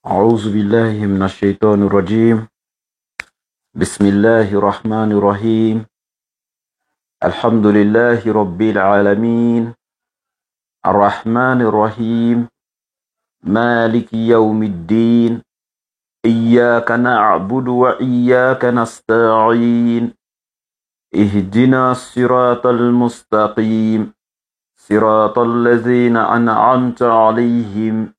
أعوذ بالله من الشيطان الرجيم. بسم الله الرحمن الرحيم. الحمد لله رب العالمين الرحمن الرحيم مالك يوم الدين. إياك نعبد وإياك نستعين. اهدنا الصراط المستقيم صراط الذين أنعمت عليهم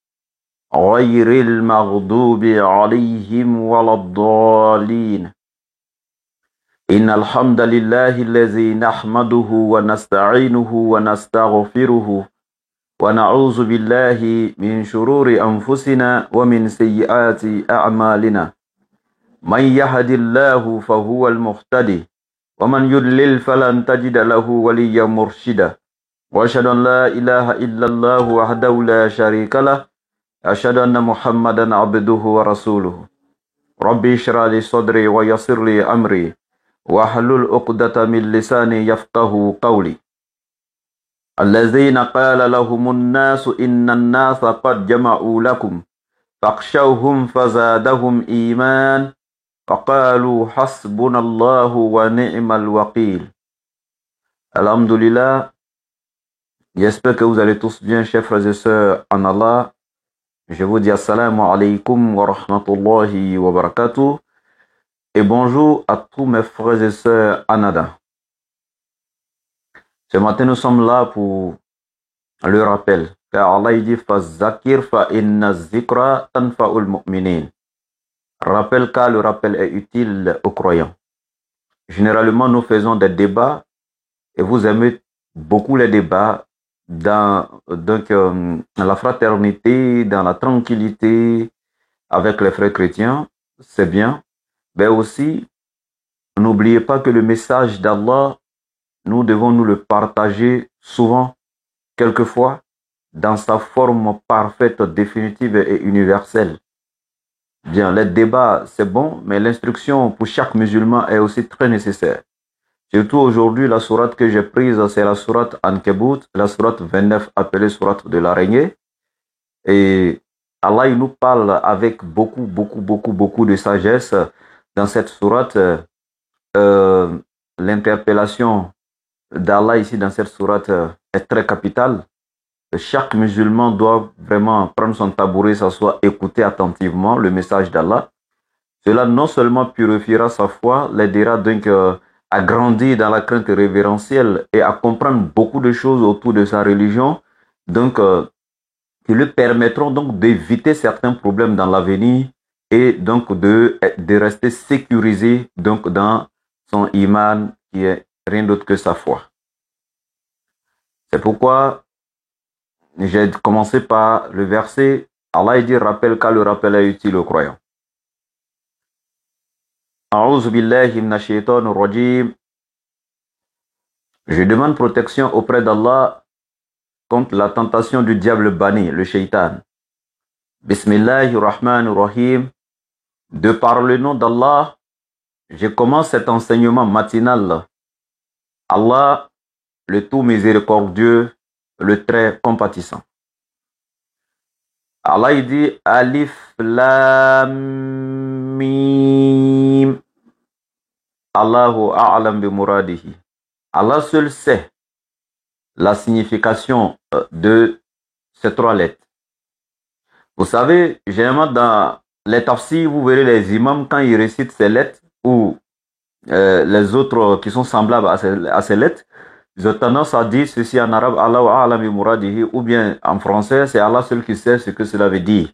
غير المغضوب عليهم ولا الضالين. إن الحمد لله الذي نحمده ونستعينه ونستغفره ونعوذ بالله من شرور أنفسنا ومن سيئات أعمالنا. من يهد الله فهو المهتدي ومن يضلل فلن تجد له وليا مرشدا. وأشهد أن لا إله إلا الله وحده لا شريك له. أشهد أن محمدا عبده ورسوله. ربي اشرح لي صدري ويسر لي أمري واحلل عقدة من لساني يفقهوا قولي. الذين قال لهم الناس إن الناس قد جمعوا لكم فاخشوهم فزادهم إيمان فقالوا حسبنا الله ونعم الوكيل. Alhamdulillah, j'espère que vous allez tous bien, chers frères et sœurs en Allah. Je vous dis assalamu alaikum wa rahmatullahi wa barakatuh et bonjour à tous mes frères et sœurs Anada. Ce matin, nous sommes là pour le rappel. Car Allah dit Fazakir fa inna zikra tanfa'ul mu'minin. Rappel car le rappel est utile aux croyants. Généralement, nous faisons des débats et vous aimez beaucoup les débats dans la fraternité, dans la tranquillité avec les frères chrétiens, c'est bien. Mais aussi, n'oubliez pas que le message d'Allah, nous devons nous le partager souvent, quelquefois, dans sa forme parfaite, définitive et universelle. Bien, les débats, c'est bon, mais l'instruction pour chaque musulman est aussi très nécessaire. Surtout aujourd'hui, la sourate que j'ai prise, c'est la sourate Ankabut, la sourate 29 appelée sourate de l'araignée. Et Allah, il nous parle avec beaucoup de sagesse dans cette sourate. L'interpellation d'Allah ici dans cette sourate est très capitale. Chaque musulman doit vraiment prendre son tabouret, s'asseoir, écouter attentivement le message d'Allah. Cela non seulement purifiera sa foi, l'aidera donc à grandir dans la crainte révérentielle et à comprendre beaucoup de choses autour de sa religion, donc qui lui permettront donc d'éviter certains problèmes dans l'avenir et donc de rester sécurisé donc dans son iman qui est rien d'autre que sa foi. C'est pourquoi j'ai commencé par le verset. Allah dit rappelle car le rappel est utile aux croyants. A'udhu billahi minash shaitanir rajim. Je demande protection auprès d'Allah contre la tentation du diable banni, le shaitan. Bismillahirrahmanirrahim. De par le nom d'Allah, je commence cet enseignement matinal. Allah, le tout miséricordieux, le très compatissant. Allah il dit Alif Lam Mim. Allahu a'lam bi muradihi. Allah seul sait la signification de ces trois lettres. Vous savez, généralement dans les tafsirs, vous verrez les imams quand ils récitent ces lettres ou les autres qui sont semblables à ces lettres, ils ont tendance à dire ceci en arabe, Allahu a'lam bi muradihi, ou bien en français, c'est Allah seul qui sait ce que cela veut dire.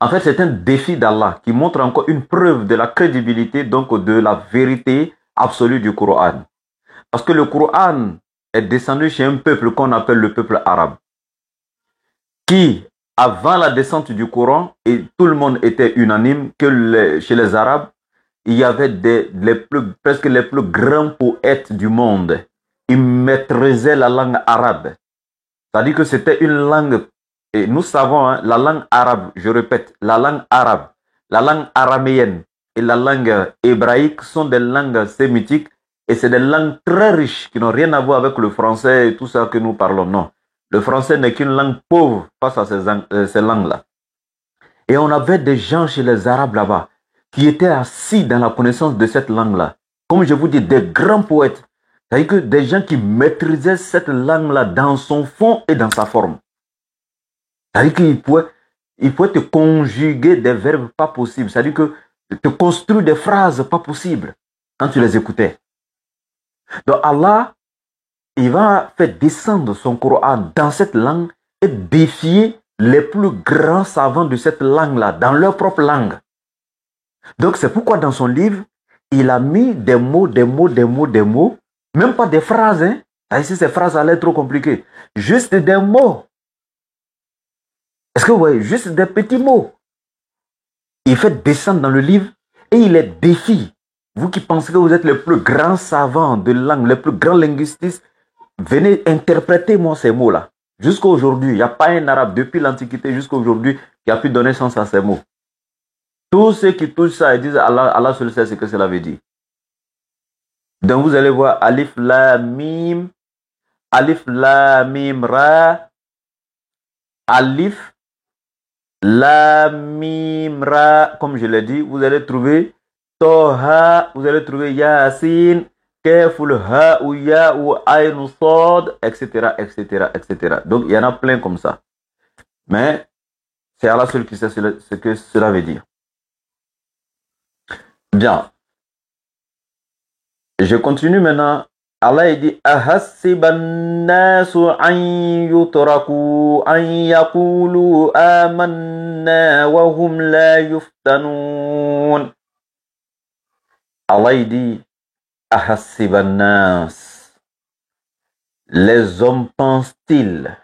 En fait, c'est un défi d'Allah qui montre encore une preuve de la crédibilité, donc de la vérité absolue du Coran. Parce que le Coran est descendu chez un peuple qu'on appelle le peuple arabe, qui, avant la descente du Coran, et tout le monde était unanime que chez les Arabes, il y avait presque les plus grands poètes du monde. Ils maîtrisaient la langue arabe. C'est-à-dire que c'était une langue. Et nous savons, la langue arabe, je répète, la langue arabe, la langue araméenne et la langue hébraïque sont des langues sémitiques et c'est des langues très riches qui n'ont rien à voir avec le français et tout ça que nous parlons. Non. Le français n'est qu'une langue pauvre face à ces langues-là. Et on avait des gens chez les Arabes là-bas qui étaient assis dans la connaissance de cette langue-là. Comme je vous dis, des grands poètes. C'est-à-dire que des gens qui maîtrisaient cette langue-là dans son fond et dans sa forme. C'est-à-dire qu'ils pouvaient te conjuguer des verbes pas possibles. C'est-à-dire que te construire des phrases pas possibles quand tu les écoutais. Donc Allah, il va faire descendre son Coran dans cette langue et défier les plus grands savants de cette langue-là, dans leur propre langue. Donc c'est pourquoi dans son livre, il a mis des mots, même pas des phrases, hein. Ici, ces phrases allaient être trop compliquées. Juste des mots. Est-ce que vous voyez? Juste des petits mots. Il fait descendre dans le livre et il les défie. Vous qui pensez que vous êtes les plus grands savants de langue, les plus grands linguistes, venez interpréter moi ces mots-là. Jusqu'à aujourd'hui, il n'y a pas un arabe depuis l'Antiquité jusqu'à aujourd'hui qui a pu donner sens à ces mots. Tous ceux qui touchent ça et disent Allah seul sait ce que cela veut dire. Donc vous allez voir Alif Lam Mim Ra, Alif Lam Mim Ra, comme je l'ai dit, vous allez trouver Toha, vous allez trouver Yasin, Keful Ha ou Ya ou Ayn Sad, etc., etc., etc. Donc il y en a plein comme ça. Mais c'est Allah seul qui sait ce que cela veut dire. Bien. Je continue maintenant. Allah dit Ahasiban nasu an yutraku an yaqulu amanna wa hum la yuftanun. Allah dit Ahasiban nas. Les hommes pensent-ils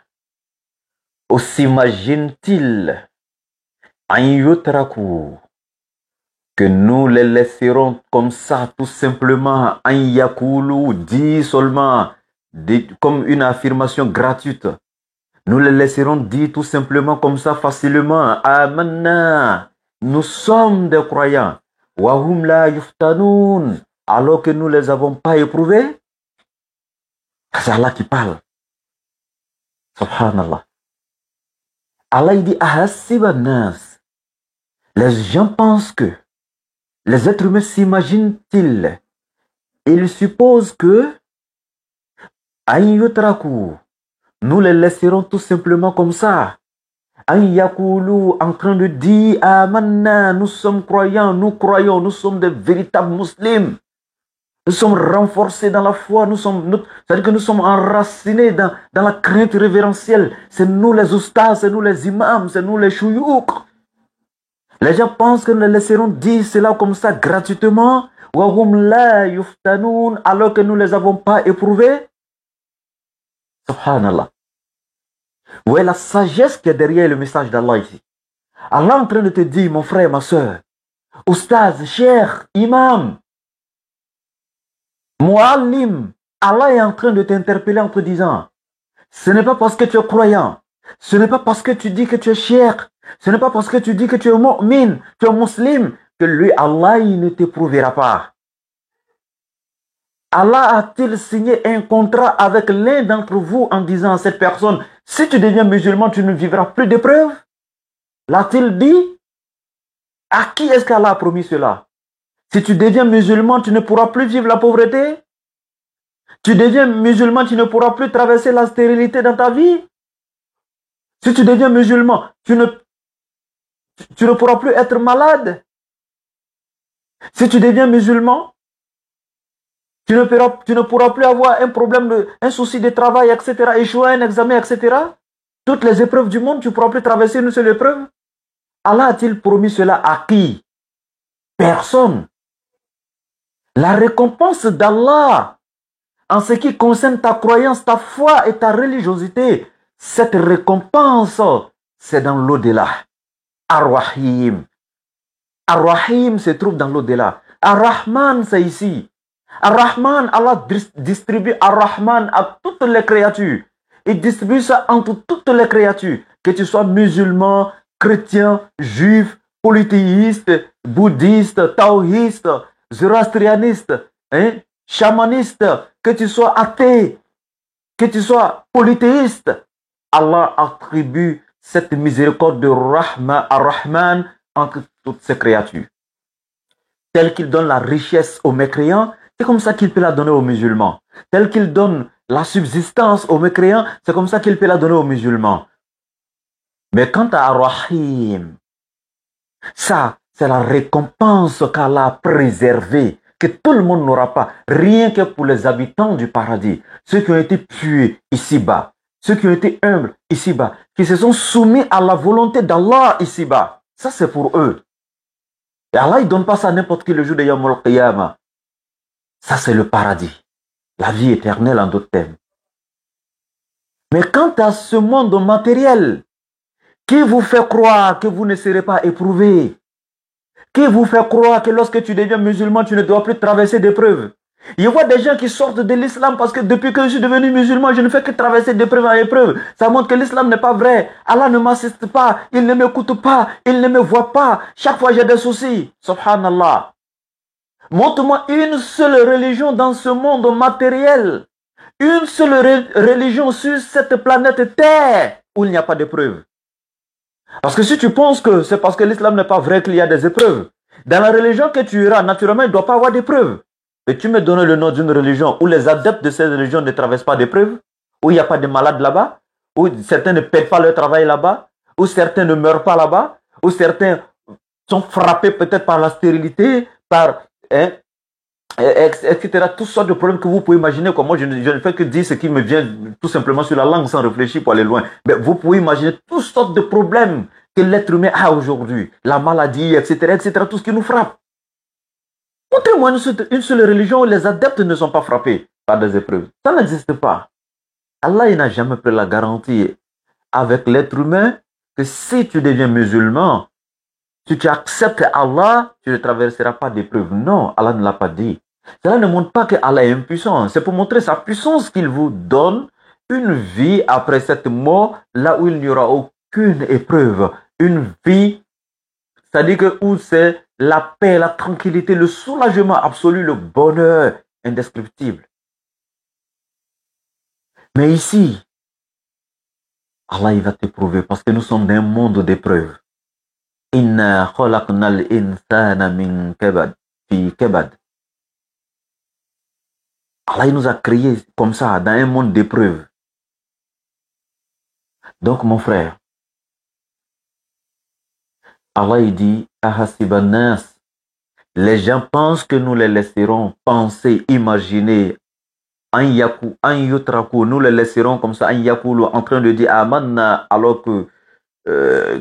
ou s'imaginent-ils an yutraku que nous les laisserons comme ça, tout simplement, en yakulu, dit seulement, comme une affirmation gratuite. Nous les laisserons dire tout simplement comme ça, facilement, Amanna, nous sommes des croyants. Wahum la yuftanoun, alors que nous ne les avons pas éprouvés. C'est Allah qui parle. Subhanallah. Allah il dit, Ahasibanas. Les gens pensent que les êtres humains s'imaginent-ils? Ils supposent que nous les laisserons tout simplement comme ça. En train de dire Amanna, nous sommes croyants, nous croyons, nous sommes des véritables musulmans. Nous sommes renforcés dans la foi, c'est-à-dire que nous sommes enracinés dans la crainte révérentielle. C'est nous les oustas, c'est nous les imams, c'est nous les chouyouk. Les gens pensent que nous les laisserons dire cela comme ça gratuitement, alors que nous ne les avons pas éprouvés. Subhanallah. Vous voyez la sagesse qui est derrière le message d'Allah ici. Allah est en train de te dire, mon frère, ma soeur, oustaz, cheikh, imam, muallim, Allah est en train de t'interpeller en te disant, ce n'est pas parce que tu es croyant, ce n'est pas parce que tu dis que tu es cheikh, ce n'est pas parce que tu dis que tu es mu'min, tu es musulman, que lui, Allah, il ne t'éprouvera pas. Allah a-t-il signé un contrat avec l'un d'entre vous en disant à cette personne, si tu deviens musulman, tu ne vivras plus d'épreuves? L'a-t-il dit? À qui est-ce qu'Allah a promis cela? Si tu deviens musulman, tu ne pourras plus vivre la pauvreté? Tu deviens musulman, tu ne pourras plus traverser la stérilité dans ta vie? Si tu deviens musulman, tu ne pourras plus être malade. Si tu deviens musulman, tu ne pourras plus avoir un problème, un souci de travail, etc., échouer un examen, etc. Toutes les épreuves du monde, tu ne pourras plus traverser une seule épreuve. Allah a-t-il promis cela à qui? Personne. La récompense d'Allah en ce qui concerne ta croyance, ta foi et ta religiosité, cette récompense, c'est dans l'au-delà. Ar-Rahim. Ar-Rahim se trouve dans l'au-delà. Ar-Rahman, c'est ici. Ar-Rahman, Allah distribue Ar-Rahman à toutes les créatures. Il distribue ça entre toutes les créatures. Que tu sois musulman, chrétien, juif, polythéiste, bouddhiste, taoïste, zoroastrianiste, chamaniste, que tu sois athée, que tu sois polythéiste. Allah attribue cette miséricorde de Ar-Rahman entre toutes ses créatures. Tel qu'il donne la richesse aux mécréants, c'est comme ça qu'il peut la donner aux musulmans. Tel qu'il donne la subsistance aux mécréants, c'est comme ça qu'il peut la donner aux musulmans. Mais quant à Ar-Rahim, ça, c'est la récompense qu'Allah a préservée, que tout le monde n'aura pas, rien que pour les habitants du paradis, ceux qui ont été pués ici-bas, ceux qui ont été humbles ici-bas, qui se sont soumis à la volonté d'Allah ici-bas. Ça, c'est pour eux. Et Allah, il ne donne pas ça n'importe qui le jour de Yawm al-Qiyamah. Ça, c'est le paradis. La vie éternelle en d'autres termes. Mais quant à ce monde matériel, qui vous fait croire que vous ne serez pas éprouvé? Qui vous fait croire que lorsque tu deviens musulman, tu ne dois plus traverser d'épreuves? Je vois des gens qui sortent de l'islam parce que depuis que je suis devenu musulman, je ne fais que traverser d'épreuve en épreuve. Ça montre que l'islam n'est pas vrai. Allah ne m'assiste pas, il ne m'écoute pas, il ne me voit pas. Chaque fois j'ai des soucis. Subhanallah. Montre-moi une seule religion dans ce monde matériel. Une seule religion sur cette planète Terre où il n'y a pas d'épreuve. Parce que si tu penses que c'est parce que l'islam n'est pas vrai qu'il y a des épreuves, dans la religion que tu iras, naturellement, il ne doit pas avoir d'épreuves. Et tu me donnes le nom d'une religion où les adeptes de cette religion ne traversent pas d'épreuves, où il n'y a pas de malades là-bas, où certains ne perdent pas leur travail là-bas, où certains ne meurent pas là-bas, où certains sont frappés peut-être par la stérilité, par... etc. Toutes sortes de problèmes que vous pouvez imaginer. Comme moi, je ne fais que dire ce qui me vient tout simplement sur la langue sans réfléchir pour aller loin. Mais vous pouvez imaginer toutes sortes de problèmes que l'être humain a aujourd'hui. La maladie, etc., etc., tout ce qui nous frappe. Montrez-moi une seule religion où les adeptes ne sont pas frappés par des épreuves. Ça n'existe pas. Allah, il n'a jamais pris la garantie avec l'être humain que si tu deviens musulman, si tu acceptes Allah, tu ne traverseras pas d'épreuves. Non, Allah ne l'a pas dit. Cela ne montre pas que Allah est impuissant. C'est pour montrer sa puissance qu'il vous donne une vie après cette mort, là où il n'y aura aucune épreuve. Une vie, c'est-à-dire que où c'est la paix, la tranquillité, le soulagement absolu, le bonheur indescriptible. Mais ici, Allah il va t'éprouver parce que nous sommes dans un monde d'épreuves. Inna khalaqnal insana min kabad, fi kabad. Allah il nous a créés comme ça, dans un monde d'épreuves. Donc mon frère, Allah il dit, Ahasibanas, les gens pensent que nous les laisserons penser, imaginer, an yutraku, nous les laisserons comme ça, an yakulu, en train de dire amanna, alors que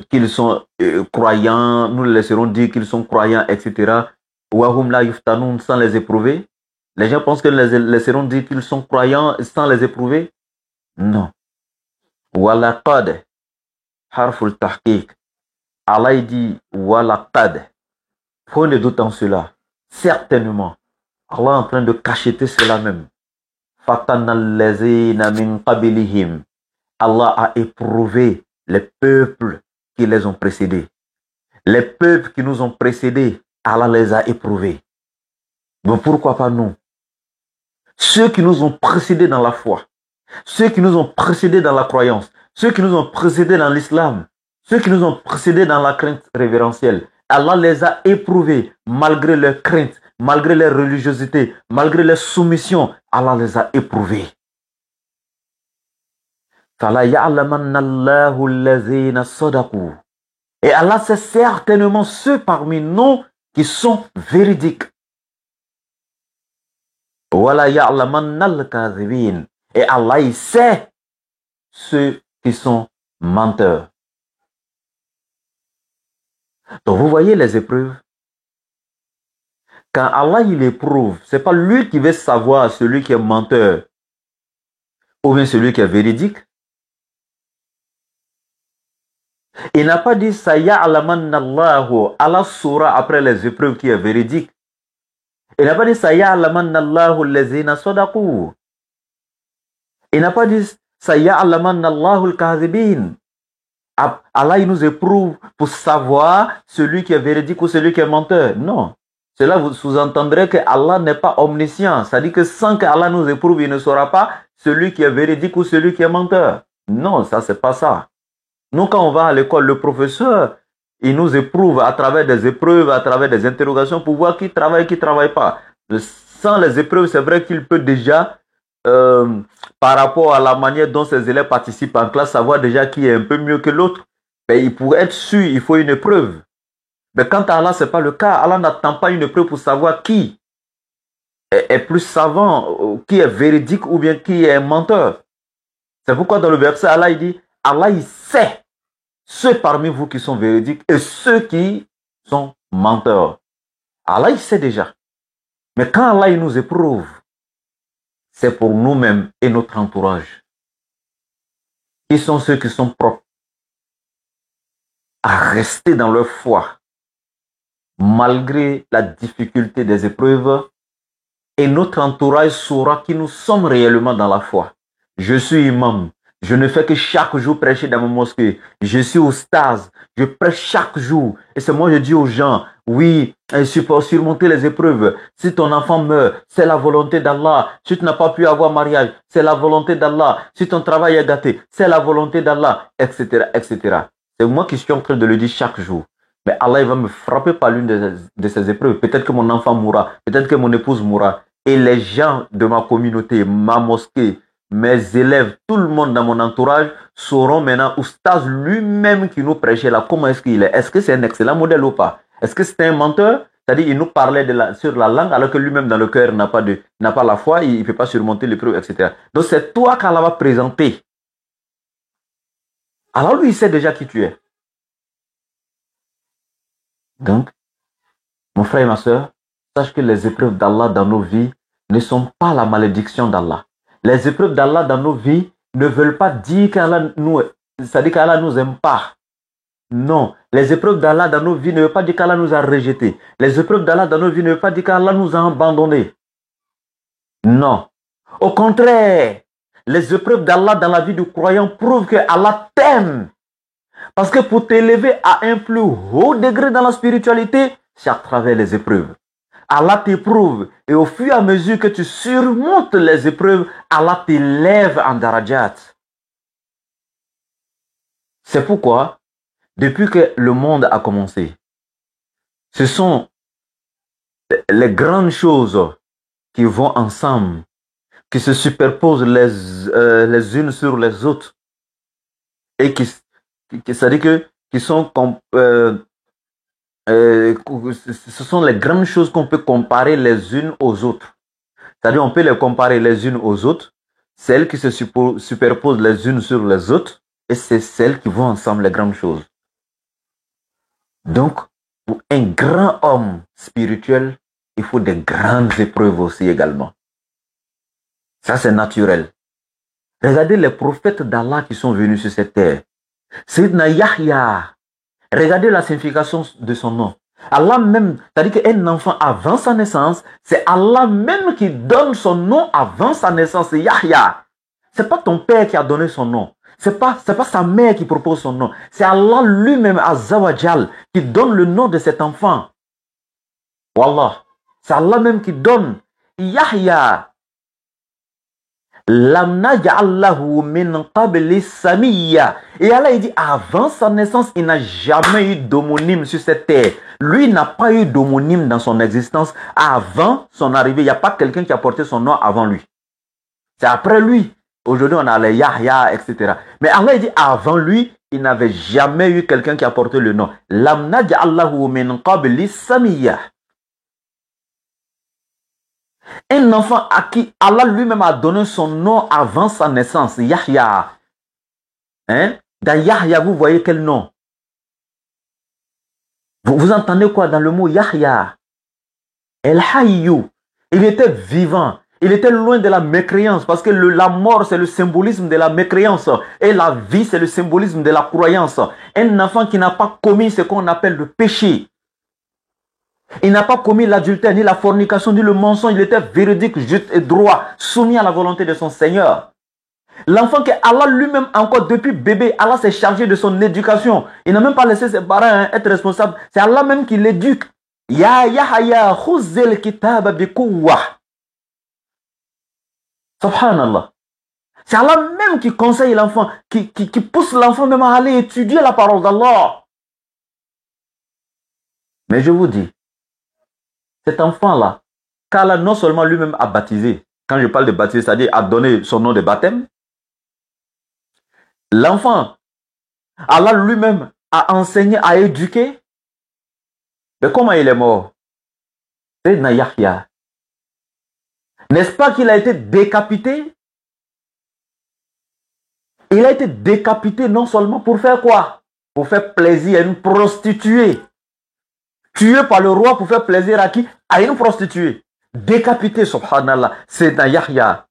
qu'ils sont croyants, nous les laisserons dire qu'ils sont croyants, etc. Wahum la yuftanun, sans les éprouver. Les gens pensent que nous les laisserons dire qu'ils sont croyants sans les éprouver. Non. Walaqad, harful tahqiq. Allah dit walaqad. Prenez doute en cela. Certainement. Allah est en train de cacheter cela même. Fatanal lazina min qabilihim. Allah a éprouvé les peuples qui les ont précédés. Les peuples qui nous ont précédés, Allah les a éprouvés. Mais pourquoi pas nous? Ceux qui nous ont précédés dans la foi, ceux qui nous ont précédés dans la croyance, ceux qui nous ont précédés dans l'islam, ceux qui nous ont précédés dans la crainte révérentielle, Allah les a éprouvés malgré leur crainte, malgré leur religiosité, malgré leur soumission, Allah les a éprouvés. Et Allah sait certainement ceux parmi nous qui sont véridiques. Et Allah il sait ceux qui sont menteurs. Donc vous voyez les épreuves. Quand Allah il éprouve, c'est pas lui qui veut savoir celui qui est menteur ou bien celui qui est véridique. Il n'a pas dit ça ya'lamanna Allahu, Allah saura après les épreuves qui est véridique. Il n'a pas dit ça ya'lamanna Allahu allazina sadaqu. Il n'a pas dit ça ya'lamanna Allahu al-kadhibin. Allah il nous éprouve pour savoir celui qui est véridique ou celui qui est menteur. Non. Cela vous sous-entendrez que Allah n'est pas omniscient. C'est-à-dire que sans que Allah nous éprouve, il ne saura pas celui qui est véridique ou celui qui est menteur. Non, ça c'est pas ça. Nous, quand on va à l'école, le professeur, il nous éprouve à travers des épreuves, à travers des interrogations pour voir qui travaille pas. Sans les épreuves, c'est vrai qu'il peut déjà, par rapport à la manière dont ses élèves participent en classe, savoir déjà qui est un peu mieux que l'autre. Mais pour être sûr, il faut une épreuve. Mais quant à Allah, ce n'est pas le cas. Allah n'attend pas une épreuve pour savoir qui est plus savant, qui est véridique ou bien qui est un menteur. C'est pourquoi dans le verset, Allah il dit, Allah il sait ceux parmi vous qui sont véridiques et ceux qui sont menteurs. Allah il sait déjà. Mais quand Allah il nous éprouve, c'est pour nous-mêmes et notre entourage. Qui sont ceux qui sont propres à rester dans leur foi, malgré la difficulté des épreuves, et notre entourage saura qui nous sommes réellement dans la foi. Je suis imam. Je ne fais que chaque jour prêcher dans mon mosquée. Je suis oustaz. Je prêche chaque jour. Et c'est moi je dis aux gens, oui, pour surmonter les épreuves. Si ton enfant meurt, c'est la volonté d'Allah. Si tu n'as pas pu avoir mariage, c'est la volonté d'Allah. Si ton travail est gâté, c'est la volonté d'Allah, etc., etc. C'est moi qui suis en train de le dire chaque jour. Mais Allah il va me frapper par l'une de ces épreuves. Peut-être que mon enfant mourra. Peut-être que mon épouse mourra. Et les gens de ma communauté, ma mosquée, mes élèves, tout le monde dans mon entourage sauront maintenant, Oustaz lui-même qui nous prêchait là, comment est-ce qu'il est? Est-ce que c'est un excellent modèle ou pas? Est-ce que c'est un menteur? C'est-à-dire il nous parlait sur la langue alors que lui-même dans le cœur n'a pas la foi, il ne peut pas surmonter l'épreuve, etc. Donc c'est toi qu'Allah va présenter. Alors lui, il sait déjà qui tu es. Donc, mon frère et ma soeur, sache que les épreuves d'Allah dans nos vies ne sont pas la malédiction d'Allah. Les épreuves d'Allah dans nos vies ne veulent pas dire qu'Allah nous aime pas. Non. Les épreuves d'Allah dans nos vies ne veulent pas dire qu'Allah nous a rejetés. Les épreuves d'Allah dans nos vies ne veulent pas dire qu'Allah nous a abandonnés. Non. Au contraire, les épreuves d'Allah dans la vie du croyant prouvent que Allah t'aime. Parce que pour t'élever à un plus haut degré dans la spiritualité, c'est à travers les épreuves. Allah t'éprouve et au fur et à mesure que tu surmontes les épreuves, Allah t'élève en darajat. C'est pourquoi, depuis que le monde a commencé, ce sont les grandes choses qui vont ensemble, qui se superposent les unes sur les autres et c'est-à-dire que qui sont ce sont les grandes choses qu'on peut comparer les unes aux autres. C'est-à-dire on peut les comparer les unes aux autres, celles qui se superposent les unes sur les autres, et c'est celles qui vont ensemble, les grandes choses. Donc, pour un grand homme spirituel, il faut des grandes épreuves aussi également. Ça, c'est naturel. Regardez les prophètes d'Allah qui sont venus sur cette terre. Sayyidina Yahya, regardez la signification de son nom. Allah même, c'est-à-dire qu'un enfant avant sa naissance, c'est Allah même qui donne son nom avant sa naissance, c'est Yahya. C'est pas ton père qui a donné son nom. C'est pas sa mère qui propose son nom. C'est Allah lui-même, Azza wa Jal, qui donne le nom de cet enfant. Wallah. C'est Allah même qui donne. Yahya. Lam naj'allahu min qabli samiyya. Et Allah il dit, avant sa naissance, il n'a jamais eu d'homonyme sur cette terre. Lui n'a pas eu d'homonyme dans son existence. Avant son arrivée, il n'y a pas quelqu'un qui a porté son nom avant lui. C'est après lui. Aujourd'hui, on a les Yahya, etc. Mais Allah il dit, avant lui, il n'avait jamais eu quelqu'un qui a porté le nom. Lam naj'allahu min qabli samiyya. Un enfant à qui Allah lui-même a donné son nom avant sa naissance, Yahya. Hein? Dans Yahya, vous voyez quel nom? Vous entendez quoi dans le mot Yahya? El Hayyu. Il était vivant. Il était loin de la mécréance parce que la mort, c'est le symbolisme de la mécréance. Et la vie, c'est le symbolisme de la croyance. Un enfant qui n'a pas commis ce qu'on appelle le péché. Il n'a pas commis l'adultère, ni la fornication, ni le mensonge. Il était véridique, juste et droit, soumis à la volonté de son Seigneur. L'enfant que Allah lui-même, encore depuis bébé, Allah s'est chargé de son éducation. Il n'a même pas laissé ses parents être responsables. C'est Allah même qui l'éduque. Ya Yahya, khuzil kitaba bi quwwa. Subhanallah. C'est Allah même qui conseille l'enfant, qui pousse l'enfant même à aller étudier la parole d'Allah. Mais je vous dis, cet enfant-là, qu'Allah non seulement lui-même a baptisé, quand je parle de baptiser, c'est-à-dire a donné son nom de baptême, l'enfant, Allah lui-même a enseigné, a éduqué. Mais comment il est mort? C'est Yahya. N'est-ce pas qu'il a été décapité? Il a été décapité non seulement pour faire quoi? Pour faire plaisir à une prostituée. Tué par le roi pour faire plaisir à qui? À une prostituée. Décapité, subhanallah. C'est Yahya.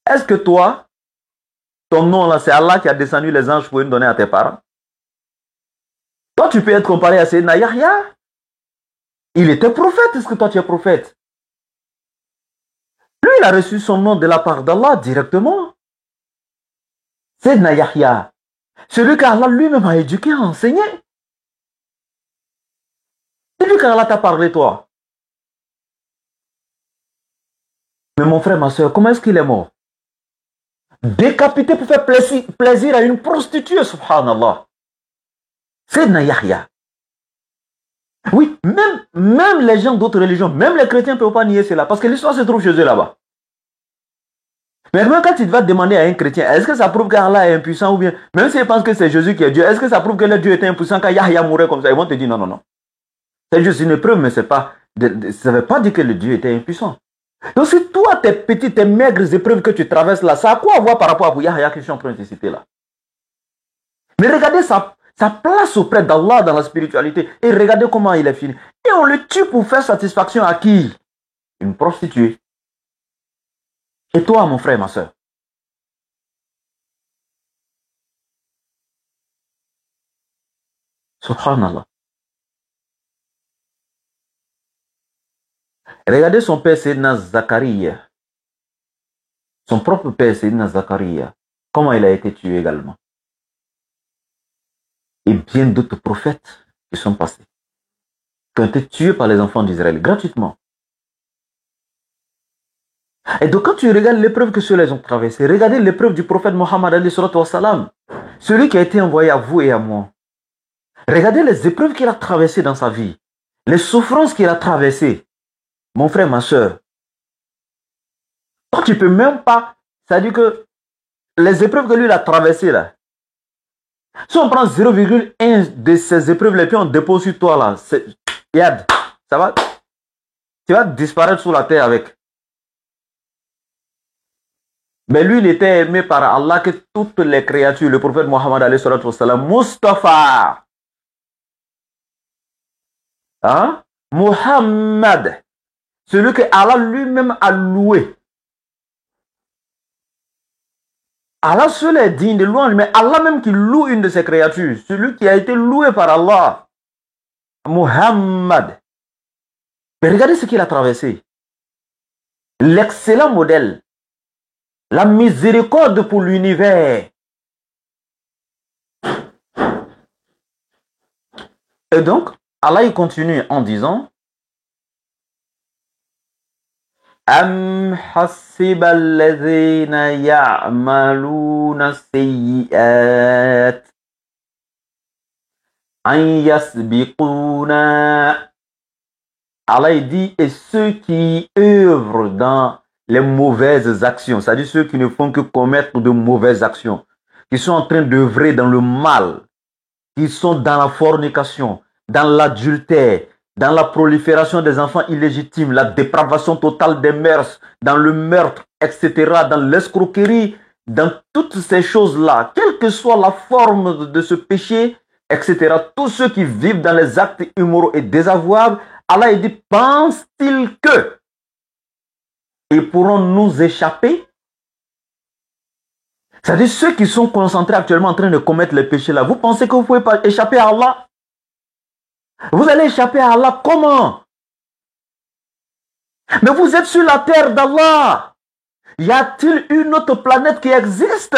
Est-ce que toi, ton nom là, c'est Allah qui a descendu les anges pour nous donner à tes parents? Toi, tu peux être comparé à Sayyidina Yahya. Il était prophète. Est-ce que toi, tu es prophète? Lui, il a reçu son nom de la part d'Allah directement. Sayyidina Yahya. Celui qu'Allah lui-même a éduqué, a enseigné. C'est lui qu'Allah t'a parlé, toi. Mais mon frère, ma soeur, comment est-ce qu'il est mort? Décapité pour faire plaisir à une prostituée, subhanallah. Sayyidina Yahya. Oui, même les gens d'autres religions, même les chrétiens ne peuvent pas nier cela, parce que l'histoire se trouve chez eux là-bas. Mais même quand tu vas demander à un chrétien, est-ce que ça prouve qu'Allah est impuissant ou bien, même s'ils pensent que c'est Jésus qui est Dieu, est-ce que ça prouve que le Dieu était impuissant quand Yahya mourait comme ça? Ils vont te dire non, non, non. C'est juste une preuve, mais ça ne veut pas dire que le Dieu était impuissant. Donc si toi, tes petites, tes maigres épreuves que tu traverses là, ça a quoi à voir par rapport à Yahya que je suis en train de te citer là? Mais regardez sa place auprès d'Allah dans la spiritualité et regardez comment il est fini. Et on le tue pour faire satisfaction à qui? Une prostituée. Et toi, mon frère, ma soeur? Subhanallah. Regardez son père, Sayyidina Zakaria. Son propre père, Sayyidina Zakaria. Comment il a été tué également. Et bien d'autres prophètes qui sont passés. Qui ont été tués par les enfants d'Israël gratuitement. Et donc quand tu regardes l'épreuve que ceux-là ont traversée, regardez l'épreuve du prophète Mohammed alayhi salatu wa salam, celui qui a été envoyé à vous et à moi. Regardez les épreuves qu'il a traversées dans sa vie, les souffrances qu'il a traversées. Mon frère, ma soeur, toi tu peux même pas, c'est-à-dire que les épreuves que lui il a traversées là, si on prend 0,1 de ces épreuves-là, puis on dépose sur toi là, yad, ça va, tu vas disparaître sous la terre avec. Mais lui, il était aimé par Allah que toutes les créatures, le prophète Mohammed alayhi salatu wa salam, Mustafa, hein? Muhammad, celui que Allah lui-même a loué. Allah seul est digne de louange, mais Allah même qui loue une de ses créatures, celui qui a été loué par Allah, Muhammad. Mais regardez ce qu'il a traversé. L'excellent modèle, la miséricorde pour l'univers. Et donc, Allah il continue en disant Am hasiba alladhina ya'maluna sayyi'at an yasbiquna. Allah il dit, et ceux qui œuvrent dans les mauvaises actions, c'est-à-dire ceux qui ne font que commettre de mauvaises actions, qui sont en train d'œuvrer dans le mal, qui sont dans la fornication, dans l'adultère, dans la prolifération des enfants illégitimes, la dépravation totale des mœurs, dans le meurtre, etc., dans l'escroquerie, dans toutes ces choses-là, quelle que soit la forme de ce péché, etc., tous ceux qui vivent dans les actes immoraux et désavouables, Allah dit, pense-t-il que ils pourront nous échapper? C'est-à-dire ceux qui sont concentrés actuellement en train de commettre les péchés là, vous pensez que vous ne pouvez pas échapper à Allah? Vous allez échapper à Allah comment? Mais vous êtes sur la terre d'Allah. Y a-t-il une autre planète qui existe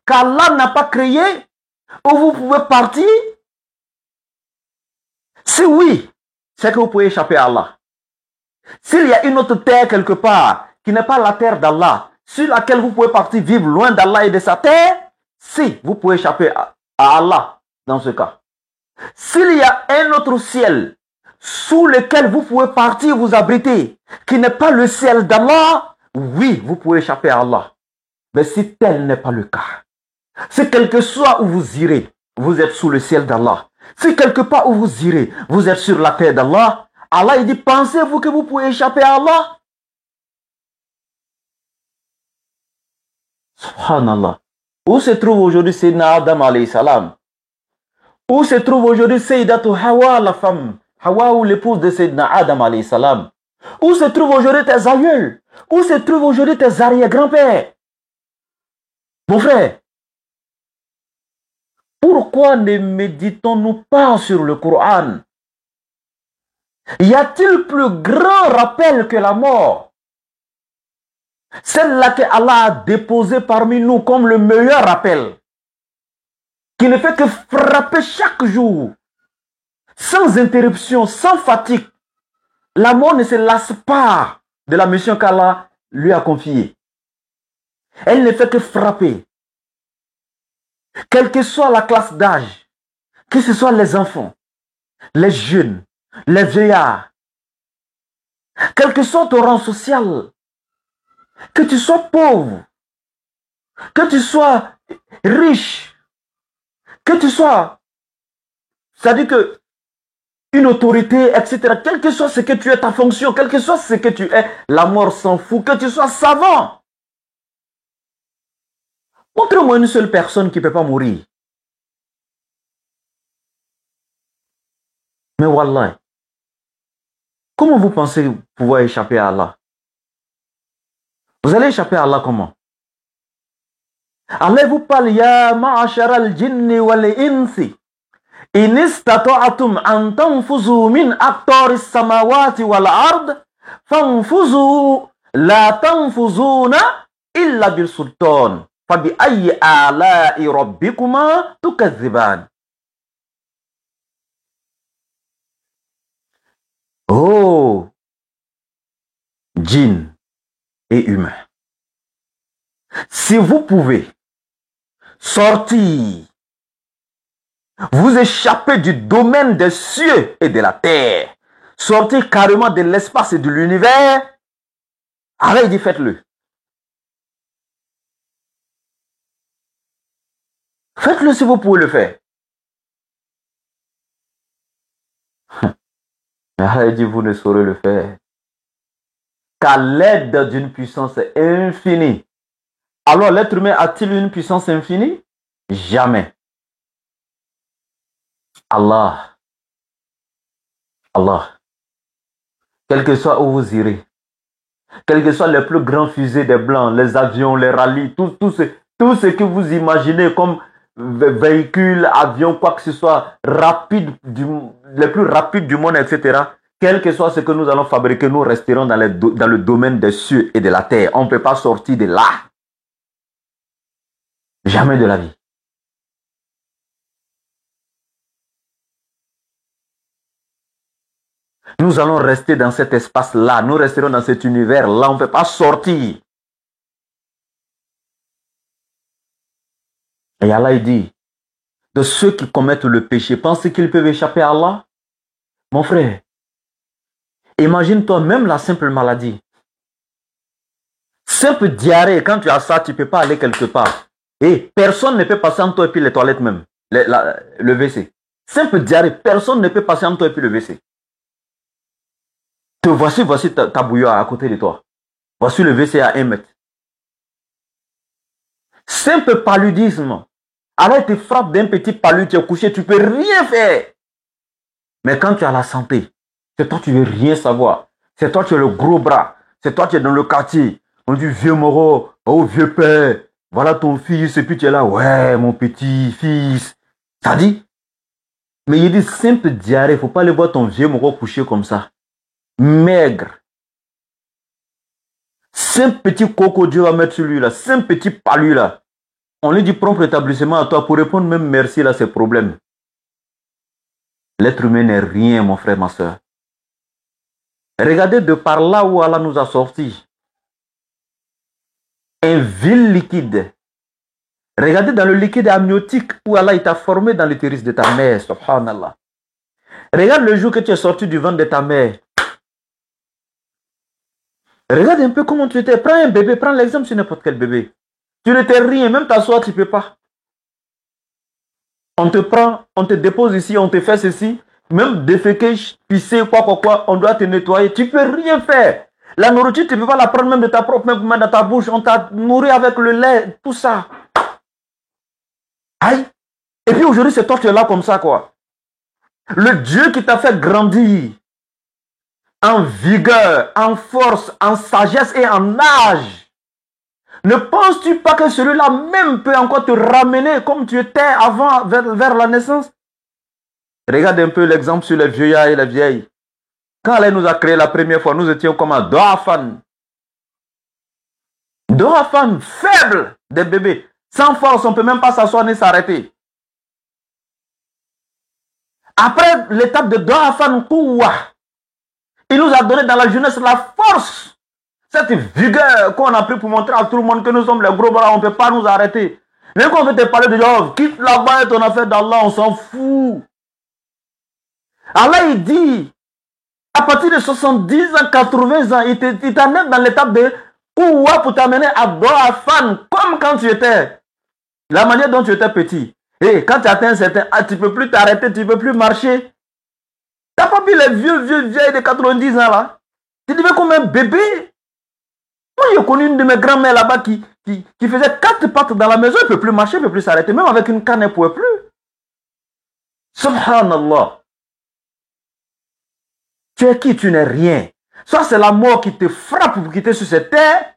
qu'Allah n'a pas créée où vous pouvez partir? Si oui, c'est que vous pouvez échapper à Allah. S'il y a une autre terre quelque part qui n'est pas la terre d'Allah, sur laquelle vous pouvez partir vivre loin d'Allah et de sa terre, si vous pouvez échapper à Allah dans ce cas. S'il y a un autre ciel sous lequel vous pouvez partir vous abriter, qui n'est pas le ciel d'Allah, oui, vous pouvez échapper à Allah. Mais si tel n'est pas le cas, si quelque soit où vous irez, vous êtes sous le ciel d'Allah, si quelque part où vous irez, vous êtes sur la terre d'Allah, Allah il dit, pensez-vous que vous pouvez échapper à Allah? Subhanallah. Où se trouve aujourd'hui Sayyidina Adam alayhi salam? Où se trouve aujourd'hui Sayyidatu Hawa, la femme, Hawa ou l'épouse de Sayyidina Adam alayhi salam? Où se trouve aujourd'hui tes aïeuls? Où se trouve aujourd'hui tes arrière-grands-pères? Mon frère, pourquoi ne méditons-nous pas sur le Coran? Y a-t-il plus grand rappel que la mort? Celle-là que Allah a déposée parmi nous comme le meilleur rappel, qui ne fait que frapper chaque jour, sans interruption, sans fatigue. La mort ne se lasse pas de la mission qu'Allah lui a confiée. Elle ne fait que frapper. Quelle que soit la classe d'âge, que ce soit les enfants, les jeunes, les vieillards, quel que soit ton rang social, que tu sois pauvre, que tu sois riche, que tu sois, c'est-à-dire que une autorité, etc., quel que soit ce que tu es, ta fonction, quel que soit ce que tu es, la mort s'en fout, que tu sois savant. Montre-moi une seule personne qui ne peut pas mourir. Mais wallah, comment vous pensez pouvoir échapper à Allah? Vous allez échapper à Allah comment? Allah vous parle, ya ma'ashara al-jinni wal-insi, in istata'atum an tanfuzu min aqtari as-samawati wal-ard, fanfuzu la tanfuzuna illa bil-sultan, fabi ayyi ala'i rabbikuma tukazziban. Oh, djinn et humains, si vous pouvez sortir, vous échapper du domaine des cieux et de la terre, sortir carrément de l'espace et de l'univers, allez, il dit faites-le. Faites-le si vous pouvez le faire. Allah dit vous ne saurez le faire qu'à l'aide d'une puissance infinie. Alors l'être humain a-t-il une puissance infinie? Jamais. Allah, quel que soit où vous irez, quels que soient les plus grands fusées des Blancs, les avions, les rallyes, tout ce que vous imaginez comme véhicules, avions, quoi que ce soit, les plus rapides du monde, etc. Quel que soit ce que nous allons fabriquer, nous resterons dans le domaine des cieux et de la terre. On ne peut pas sortir de là. Jamais de la vie. Nous allons rester dans cet espace-là. Nous resterons dans cet univers-là. On ne peut pas sortir. Et Allah il dit, de ceux qui commettent le péché, pensez qu'ils peuvent échapper à Allah? Mon frère, imagine-toi même la simple maladie. Simple diarrhée, quand tu as ça, tu ne peux pas aller quelque part. Et personne ne peut passer entre toi et puis les toilettes même, le WC. Simple diarrhée, personne ne peut passer entre toi et puis le WC. Voici ta bouilloire à côté de toi. Voici le WC à 1 mètre. Simple paludisme. Alors tu frappes d'un petit palud, tu es couché, tu ne peux rien faire. Mais quand tu as la santé, c'est toi tu ne veux rien savoir. C'est toi tu as le gros bras. C'est toi tu es dans le quartier. On dit vieux Moro, oh vieux père, voilà ton fils. Et puis tu es là, ouais mon petit fils. Ça dit? Mais il dit simple diarrhée, il ne faut pas aller voir ton vieux Moro couché comme ça. Maigre. Simple petit coco, Dieu va mettre sur lui là. Simple petit palu là. On lui dit prompt rétablissement à toi pour répondre même merci là, ses problèmes. L'être humain n'est rien, mon frère, ma soeur. Regardez de par là où Allah nous a sortis. un vil liquide. Regardez dans le liquide amniotique où Allah t'a formé dans l'utérus de ta mère, subhanallah. Regarde le jour que tu es sorti du ventre de ta mère. Regarde un peu comment tu étais. Prends un bébé, prends l'exemple sur n'importe quel bébé. Tu n'étais rien, même t'asseoir, tu ne peux pas. On te prend, on te dépose ici, on te fait ceci. Même déféquer, pisser, quoi, on doit te nettoyer. Tu ne peux rien faire. La nourriture, tu ne peux pas la prendre même de ta propre main dans ta bouche. On t'a nourri avec le lait, tout ça. Aïe. Et puis aujourd'hui, c'est toi qui es là comme ça, quoi. Le Dieu qui t'a fait grandir en vigueur, en force, en sagesse et en âge. Ne penses-tu pas que celui-là même peut encore te ramener comme tu étais avant, vers la naissance? Regarde un peu l'exemple sur les vieillards et les vieilles. Quand Allah nous a créé la première fois, nous étions comme un Doafan. Doafan, faible des bébés. Sans force, on ne peut même pas s'asseoir ni s'arrêter. Après l'étape de Doafan Kouwa, il nous a donné dans la jeunesse la force. Cette vigueur qu'on a pris pour montrer à tout le monde que nous sommes les gros bras, on ne peut pas nous arrêter. Même quand on veut te parler de Dieu, quitte là-bas et ton affaire d'Allah, on s'en fout. Allah, il dit, à partir de 70 ans, 80 ans, il t'amène dans l'étape de Kouwa pour t'amener à Doafan, comme quand tu étais. La manière dont tu étais petit. Et quand tu atteins un certain âge, tu ne peux plus t'arrêter, tu ne peux plus marcher. Tu n'as pas vu les vieilles de 90 ans là? Tu deviens comme un bébé. Moi, j'ai connu une de mes grand-mères là-bas qui faisait 4 pattes dans la maison, elle ne peut plus marcher, elle ne peut plus s'arrêter. Même avec une canne, elle ne pouvait plus. Subhanallah. Tu es qui? Tu n'es rien. Soit c'est la mort qui te frappe pour quitter sur cette terre,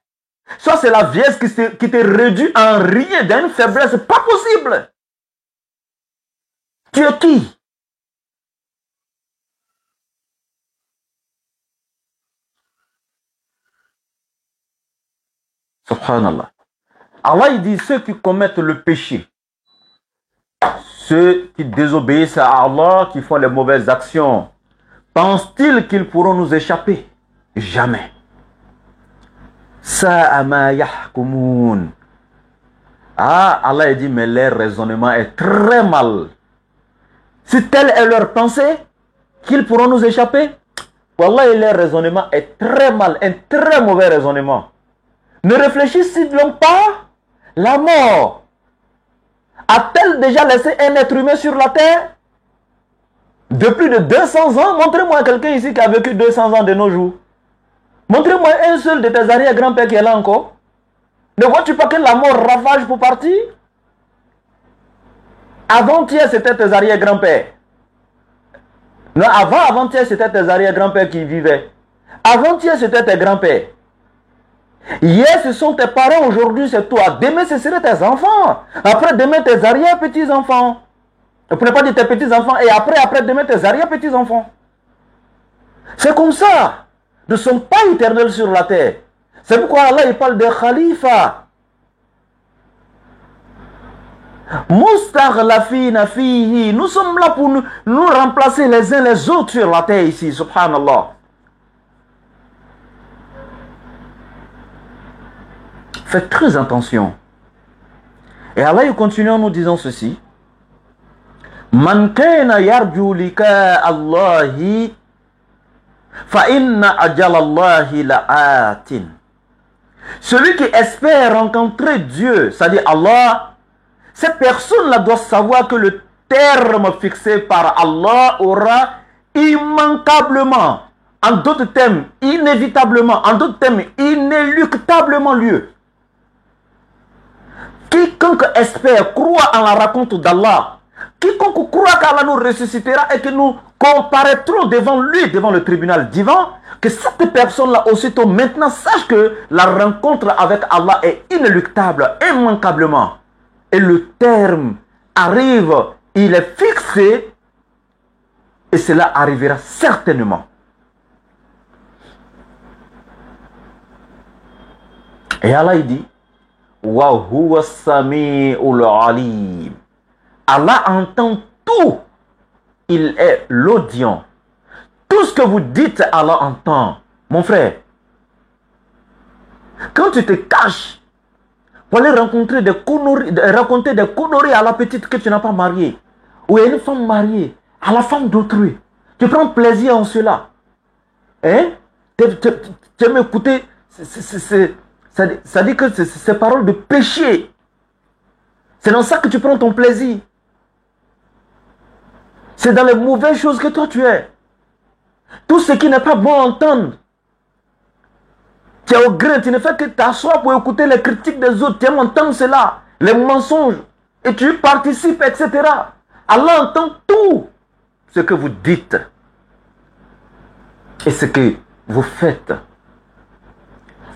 soit c'est la vieillesse qui te réduit en rien, d'une faiblesse pas possible. Tu es qui? Subhanallah. Allah il dit ceux qui commettent le péché, ceux qui désobéissent à Allah, qui font les mauvaises actions, pensent-ils qu'ils pourront nous échapper? Jamais. Sa'ama yahkumun. Ah, Allah il dit mais leur raisonnement est très mal. Si telle est leur pensée, qu'ils pourront nous échapper? Wallah, leur raisonnement est très mal, un très mauvais raisonnement. Ne réfléchissent-ils donc pas? La mort a-t-elle déjà laissé un être humain sur la terre? De plus de 200 ans? Montrez-moi quelqu'un ici qui a vécu 200 ans de nos jours. Montrez-moi un seul de tes arrière-grands-pères qui est là encore. Ne vois-tu pas que la mort ravage pour partir? Avant-hier, c'était tes arrière-grands-pères. Non, avant-hier, c'était tes arrière-grands-pères qui vivaient. Avant-hier, c'était tes grands-pères. Hier, ce sont tes parents, aujourd'hui, c'est toi. Demain, ce seraient tes enfants. Après, demain, tes arrière-petits-enfants. Ne prenez pas dire tes petits-enfants. Et après, demain, tes arrière-petits-enfants. C'est comme ça. Nous ne sommes pas éternels sur la terre. C'est pourquoi Allah, il parle de Khalifa. Mustakhlafina fihi. Nous sommes là pour nous remplacer les uns les autres sur la terre ici. Subhanallah. Faites très attention. Et Allah il continue en nous disant ceci. Man kana yarju lika Allahi fa inna ajalallahi la'atin. Celui qui espère rencontrer Dieu, c'est-à-dire Allah, cette personne-là doit savoir que le terme fixé par Allah aura immanquablement, en d'autres termes, inévitablement, en d'autres termes, inéluctablement lieu. Quiconque espère, croit en la rencontre d'Allah, quiconque croit qu'Allah nous ressuscitera et que nous comparaîtrons devant lui, devant le tribunal divin, que cette personne-là aussitôt maintenant sache que la rencontre avec Allah est inéluctable, immanquablement. Et le terme arrive, il est fixé et cela arrivera certainement. Et Allah il dit, wa huwa sami'ul alim. Allah entend tout. Il est l'audient. Tout ce que vous dites, Allah entend. Mon frère, quand tu te caches pour aller rencontrer raconter des conneries à la petite que tu n'as pas mariée. Ou à une femme mariée, à la femme d'autrui. Tu prends plaisir en cela. Hein? Tu aimes écouter, ça dit que c'est paroles de péché. C'est dans ça que tu prends ton plaisir. C'est dans les mauvaises choses que toi tu es. Tout ce qui n'est pas bon à entendre. Tu es au grain, tu ne fais que t'asseoir pour écouter les critiques des autres. Tu aimes entendre cela, les mensonges. Et tu participes, etc. Allah entend tout ce que vous dites. Et ce que vous faites.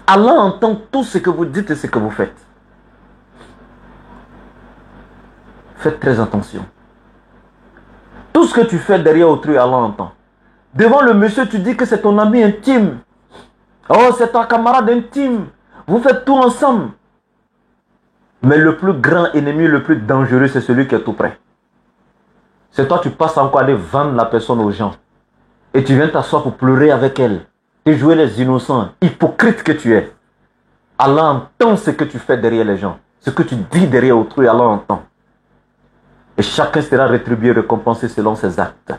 Allah entend tout ce que vous dites et ce que vous faites. Faites très attention. Tout ce que tu fais derrière autrui, Allah entend. Devant le monsieur, tu dis que c'est ton ami intime. Oh, c'est ton camarade intime. Vous faites tout ensemble. Mais le plus grand ennemi, le plus dangereux, c'est celui qui est tout près. C'est toi, tu passes encore à aller vendre la personne aux gens. Et tu viens t'asseoir pour pleurer avec elle. Et jouer les innocents, hypocrite que tu es. Allah entend ce que tu fais derrière les gens. Ce que tu dis derrière autrui, Allah entend. Et chacun sera rétribué, récompensé selon ses actes.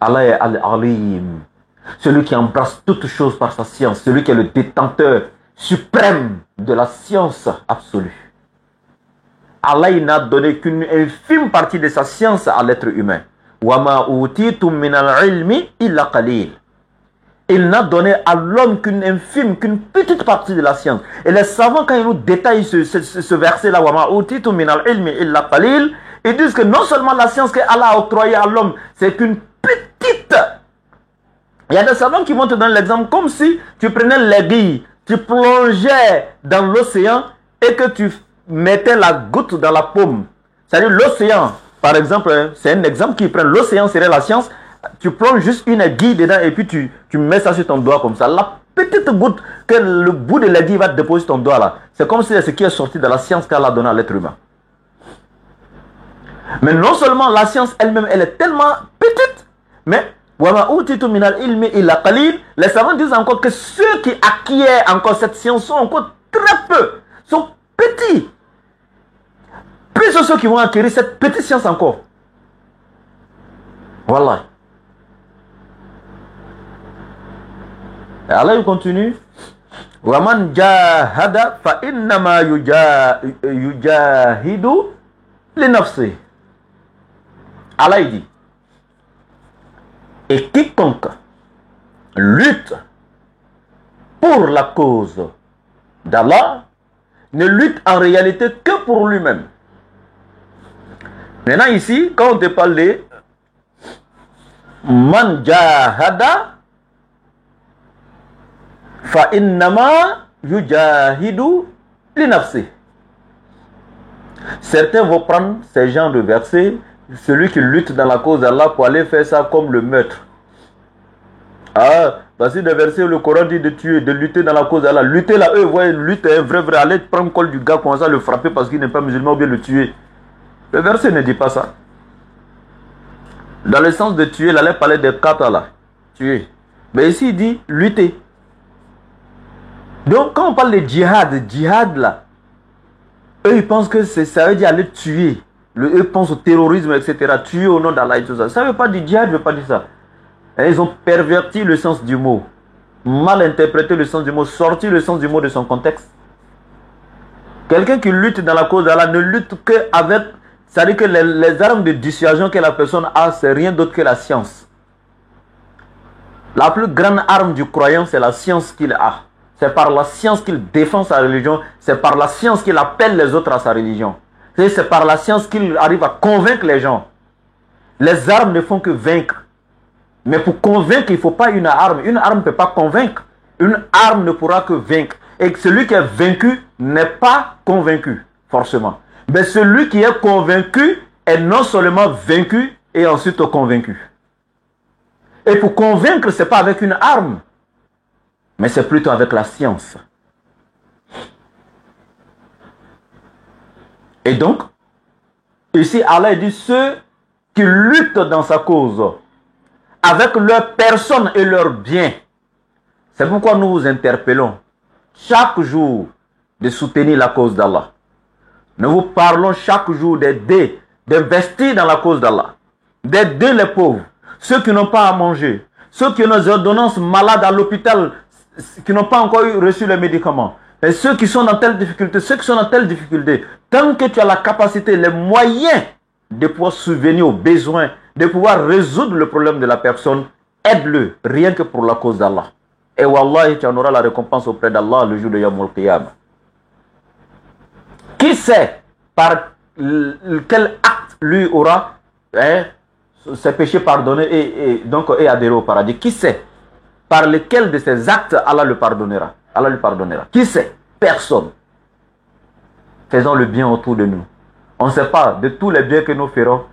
Allah est Al-Alim. Celui qui embrasse toutes choses par sa science. Celui qui est le détenteur suprême de la science absolue. Allah n'a donné qu'une infime partie de sa science à l'être humain. وَمَا أُوتِيتُم مِّنَ الْعِلْمِ إِلَّا قَلِيلٌ. Il n'a donné à l'homme qu'une infime, qu'une petite partie de la science. Et les savants, quand ils nous détaillent ce verset-là, وَمَا أُوتِيتُم مِّنَ الْعِلْمِ إِلَّا قَلِيلٌ, ils disent que non seulement la science qu'Allah a octroyée à l'homme, c'est qu'une petite. Il y a des savants qui vont te donner l'exemple comme si tu prenais l'aiguille, tu plongeais dans l'océan et que tu mettais la goutte dans la paume. C'est-à-dire l'océan, par exemple, c'est un exemple qui prend. L'océan serait la science. Tu plonges juste une aiguille dedans et puis tu mets ça sur ton doigt comme ça. La petite goutte que le bout de l'aiguille va déposer sur ton doigt là, c'est comme si c'est ce qui est sorti de la science qu'Allah a donné à l'être humain. Mais non seulement la science elle-même, elle est tellement petite, mais les savants disent encore que ceux qui acquièrent encore cette science sont encore très peu, sont petits. Plus que ceux qui vont acquérir cette petite science encore. Voilà. Et Allah il continue. وَمَنْ جَاهَدَ فَإِنَّمَا يُجَاهِدُ لِنَفْسِهِ. Allah il dit, et quiconque lutte pour la cause d'Allah ne lutte en réalité que pour lui-même. Maintenant ici, quand on te parle de man jahada fa innama yujahidu li nafsi. Certains vont prendre ces genres de versets. Celui qui lutte dans la cause d'Allah pour aller faire ça comme le meurtre. Ah, voici des versets où le Coran dit de tuer, de lutter dans la cause d'Allah. Lutter là, eux, voyez, lutte est vrai. Aller prendre le col du gars, commencer à le frapper parce qu'il n'est pas musulman ou bien le tuer. Le verset ne dit pas ça. Dans le sens de tuer, il allait parler des kata là. Tuer. Mais ici, il dit lutter. Donc, quand on parle de djihad là, eux, ils pensent que ça veut dire aller tuer. Eux pensent au terrorisme, etc. Tuer au nom d'Allah et tout ça. Ça ne veut pas dire djihad, ne veut pas dire ça. Et ils ont perverti le sens du mot. Mal interprété le sens du mot. Sorti le sens du mot de son contexte. Quelqu'un qui lutte dans la cause d'Allah ne lutte qu'avec... C'est-à-dire que les armes de dissuasion que la personne a, c'est rien d'autre que la science. La plus grande arme du croyant, c'est la science qu'il a. C'est par la science qu'il défend sa religion. C'est par la science qu'il appelle les autres à sa religion. C'est par la science qu'il arrive à convaincre les gens. Les armes ne font que vaincre. Mais pour convaincre, il ne faut pas une arme. Une arme ne peut pas convaincre. Une arme ne pourra que vaincre. Et celui qui est vaincu n'est pas convaincu, forcément. Mais celui qui est convaincu est non seulement vaincu et ensuite convaincu. Et pour convaincre, ce n'est pas avec une arme, mais c'est plutôt avec la science. Et donc, ici, Allah dit ceux qui luttent dans sa cause avec leur personne et leurs biens. C'est pourquoi nous vous interpellons chaque jour de soutenir la cause d'Allah. Nous vous parlons chaque jour d'aider, d'investir dans la cause d'Allah, d'aider les pauvres, ceux qui n'ont pas à manger, ceux qui ont des ordonnances malades à l'hôpital, qui n'ont pas encore reçu les médicaments, et ceux qui sont dans telle difficulté, tant que tu as la capacité, les moyens de pouvoir subvenir aux besoins, de pouvoir résoudre le problème de la personne, aide-le, rien que pour la cause d'Allah. Et Wallahi, tu en auras la récompense auprès d'Allah le jour de Yawm al-Qiyamah. Qui sait par quel acte lui aura ses péchés pardonnés et adhéré au paradis? Qui sait par lequel de ces actes Allah le pardonnera? Allah lui pardonnera. Qui sait? Personne. Faisons le bien autour de nous. On ne sait pas de tous les biens que nous ferons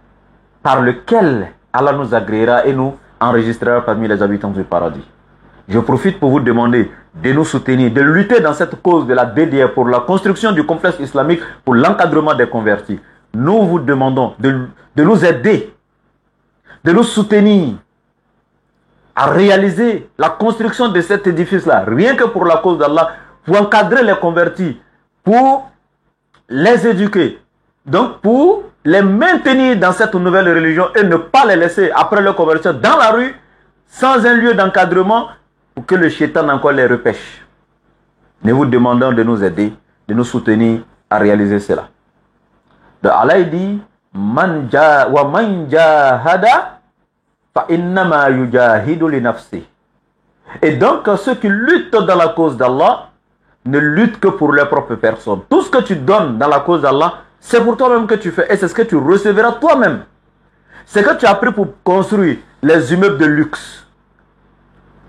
par lequel Allah nous agréera et nous enregistrera parmi les habitants du paradis. Je profite pour vous demander de nous soutenir, de lutter dans cette cause de la DDR pour la construction du complexe islamique, pour l'encadrement des convertis. Nous vous demandons de nous aider, de nous soutenir à réaliser la construction de cet édifice-là, rien que pour la cause d'Allah, pour encadrer les convertis, pour les éduquer, donc pour les maintenir dans cette nouvelle religion et ne pas les laisser après leur conversion dans la rue, sans un lieu d'encadrement, pour que le shaitan encore les repêche. Nous vous demandons de nous aider, de nous soutenir à réaliser cela. Donc Allah dit, wa man jahada fa innama yujahidu li nafsi. Et donc ceux qui luttent dans la cause d'Allah ne luttent que pour leur propre personne. Tout ce que tu donnes dans la cause d'Allah, c'est pour toi-même que tu fais et c'est ce que tu recevras toi-même. C'est que tu as pris pour construire les immeubles de luxe,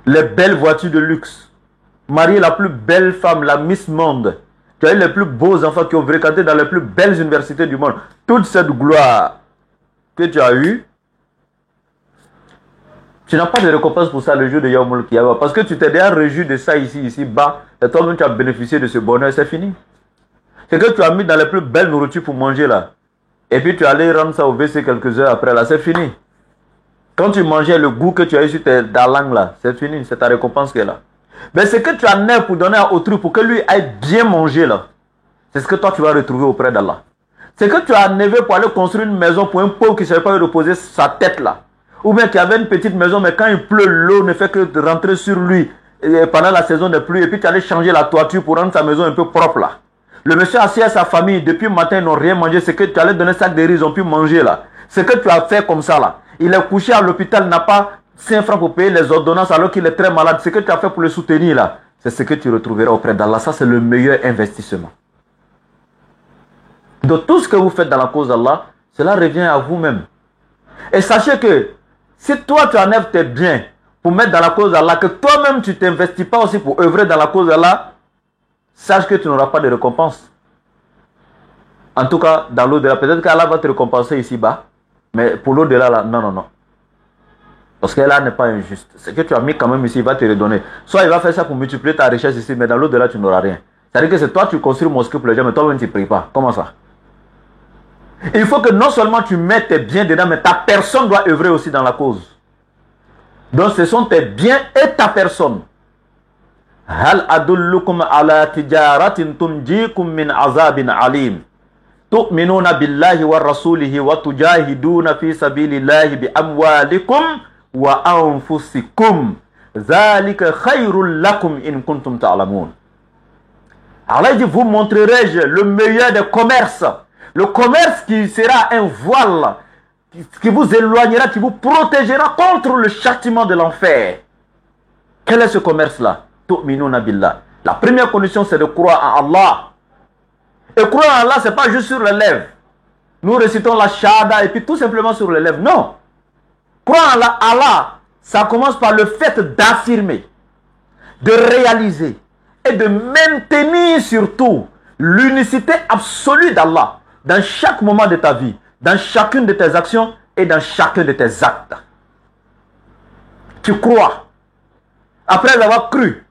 les belles voitures de luxe, marier la plus belle femme, la Miss Monde. Tu as eu les plus beaux enfants qui ont fréquenté dans les plus belles universités du monde. Toute cette gloire que tu as eue, tu n'as pas de récompense pour ça le jour de Yawm al-Qiyamah. Parce que tu t'es déjà réjoui de ça ici bas. Et toi-même tu as bénéficié de ce bonheur, c'est fini. C'est que tu as mis dans les plus belles nourritures pour manger là. Et puis tu allais rendre ça au WC quelques heures après là, c'est fini. Quand tu mangeais le goût que tu as eu sur ta langue là, c'est fini, c'est ta récompense qui est là. Mais ce que tu as né pour donner à autrui, pour que lui aille bien manger là, c'est ce que toi tu vas retrouver auprès d'Allah. C'est que tu as nevé pour aller construire une maison pour un pauvre qui ne savait pas reposer sa tête là. Ou bien qui avait une petite maison, mais quand il pleut, l'eau ne fait que rentrer sur lui pendant la saison des pluies. Et puis tu allais changer la toiture pour rendre sa maison un peu propre là. Le monsieur assis à sa famille, depuis le matin, ils n'ont rien mangé. C'est que tu allais donner un sac de riz, ils ont pu manger là. C'est que tu as fait comme ça là. Il est couché à l'hôpital, n'a pas 5 francs pour payer les ordonnances alors qu'il est très malade. Ce que tu as fait pour le soutenir là, c'est ce que tu retrouveras auprès d'Allah. Ça, c'est le meilleur investissement. Donc tout ce que vous faites dans la cause d'Allah, cela revient à vous-même. Et sachez que si toi tu enlèves tes biens pour mettre dans la cause d'Allah, que toi-même tu ne t'investis pas aussi pour œuvrer dans la cause d'Allah, sache que tu n'auras pas de récompense. En tout cas, dans l'au-delà, peut-être qu'Allah va te récompenser ici-bas, mais pour l'au-delà, là, non. Parce que là n'est pas injuste. Ce que tu as mis quand même ici, il va te redonner. Soit il va faire ça pour multiplier ta richesse ici, mais dans l'au-delà, tu n'auras rien. C'est-à-dire que c'est toi, tu construis une mosquée pour les gens, mais toi-même, tu ne pries pas. Comment ça? Il faut que non seulement tu mettes tes biens dedans, mais ta personne doit œuvrer aussi dans la cause. Donc ce sont tes biens et ta personne. Hal adullukum ala tijaratin tunjikum min azabin alim. Tu'minuna billahi wa rasulihi wa tujahiduna fi sabilillahi bi amwalikum wa anfusikum. Zalika khayrul lakum in kuntum ta'lamun. Allah dit, vous montrerai-je le meilleur des commerces. Le commerce qui sera un voile, qui vous éloignera, qui vous protégera contre le châtiment de l'enfer. Quel est ce commerce-là? Tu'minuna billah. La première condition, c'est de croire en Allah. Et croire en Allah, ce n'est pas juste sur les lèvres. Nous récitons la shahada et puis tout simplement sur les lèvres. Non. Croire en Allah, ça commence par le fait d'affirmer, de réaliser et de maintenir surtout l'unicité absolue d'Allah dans chaque moment de ta vie, dans chacune de tes actions et dans chacun de tes actes. Tu crois. Après avoir cru,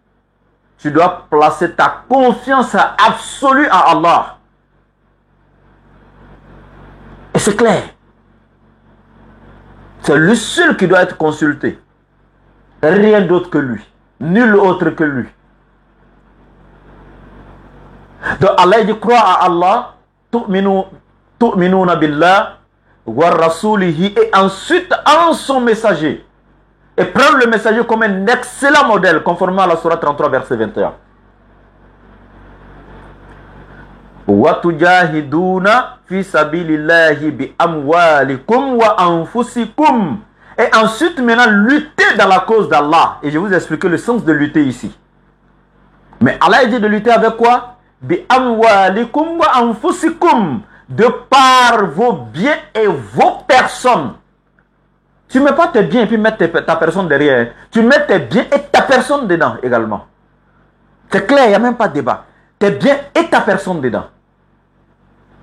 tu dois placer ta confiance absolue à Allah. Et c'est clair. C'est lui seul qui doit être consulté. Rien d'autre que lui. Nul autre que lui. Donc Allah dit crois à Allah, tu'minuna billah wa rasulihi, et ensuite en son messager. Et prendre le messager comme un excellent modèle, conformément à la Sourate 33, verset 21. Wa tujahiduna fi sabilillahi bi amwalikum wa anfusikum. Et ensuite, maintenant, lutter dans la cause d'Allah. Et je vais vous expliquer le sens de lutter ici. Mais Allah dit de lutter avec quoi? Bi amwalikum wa anfusikum. De par vos biens et vos personnes. Tu ne mets pas tes biens et puis mettre ta personne derrière. Tu mets tes biens et ta personne dedans également. C'est clair, il n'y a même pas de débat. Tes biens et ta personne dedans.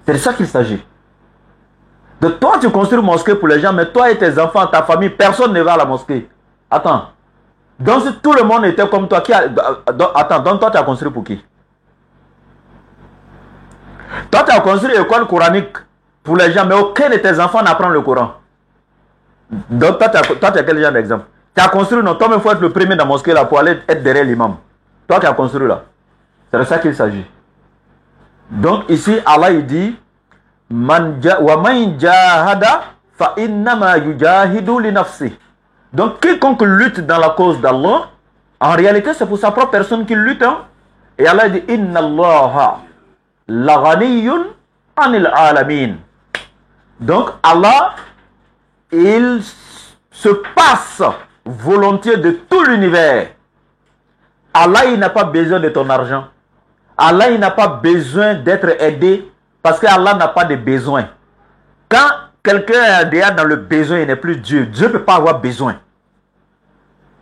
C'est de ça qu'il s'agit. De toi, tu construis une mosquée pour les gens, mais toi et tes enfants, ta famille, personne ne va à la mosquée. Attends. Donc si tout le monde était comme toi, attends, donc toi tu as construit pour qui? Toi tu as construit une école coranique pour les gens, mais aucun de tes enfants n'apprend le Coran. Donc toi tu as quel genre d'exemple? Tu as construit, non, toi-même il faut être le premier dans la mosquée là pour aller être derrière l'imam. Toi qui as construit là. C'est de ça qu'il s'agit. Donc ici Allah il dit wa man jahada fa innama yujahidu li nafsi. Donc quiconque lutte dans la cause d'Allah, en réalité c'est pour sa propre personne qu'il lutte. Hein? Et Allah dit inna Allah la ghaniyun anil alamin. Donc Allah, il se passe volontiers de tout l'univers. Allah il n'a pas besoin de ton argent. Allah il n'a pas besoin d'être aidé parce que Allah n'a pas de besoin. Quand quelqu'un est déjà dans le besoin, il n'est plus Dieu. Dieu ne peut pas avoir besoin.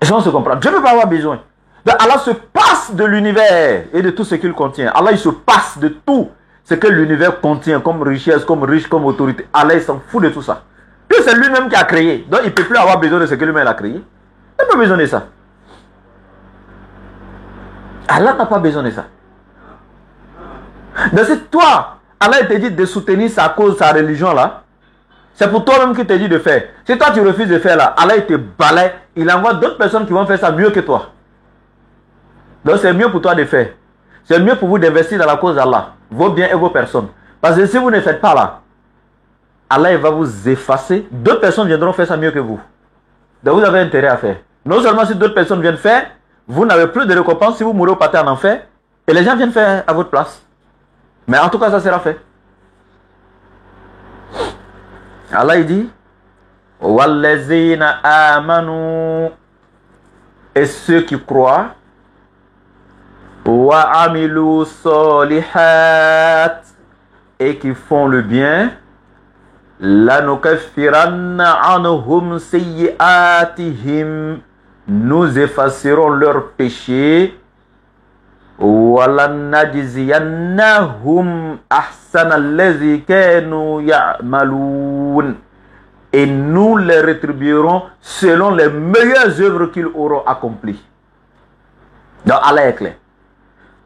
Est-ce qu'on se comprend? Dieu ne peut pas avoir besoin. Donc Allah se passe de l'univers et de tout ce qu'il contient. Allah il se passe de tout ce que l'univers contient comme richesse, comme riche, comme autorité. Allah il s'en fout de tout ça. Puis c'est lui-même qui a créé. Donc il ne peut plus avoir besoin de ce que lui-même a créé. Il n'a pas besoin de ça. Allah n'a pas besoin de ça. Donc c'est toi, Allah te dit de soutenir sa cause, sa religion là. C'est pour toi-même qu'il te dit de faire. Si toi tu refuses de faire là, Allah il te balaye. Il envoie d'autres personnes qui vont faire ça mieux que toi. Donc c'est mieux pour toi de faire. C'est mieux pour vous d'investir dans la cause d'Allah. Vos biens et vos personnes. Parce que si vous ne faites pas là, Allah il va vous effacer. D'autres personnes viendront faire ça mieux que vous. Donc vous avez intérêt à faire. Non seulement si d'autres personnes viennent faire, vous n'avez plus de récompense si vous mourrez au paté en enfer. Et les gens viennent faire à votre place. Mais en tout cas ça sera fait. Allah il dit Wallazina amanu, et ceux qui croient, wa amilu solihat, et qui font le bien, lanukaffiranna anhum sayyiatihim, nous effacerons leurs péchés, walanajziyannahum ahsana allazi kanu ya'malun, et nous les rétribuerons selon les meilleures œuvres qu'ils auront accomplies. Donc Allah est clair.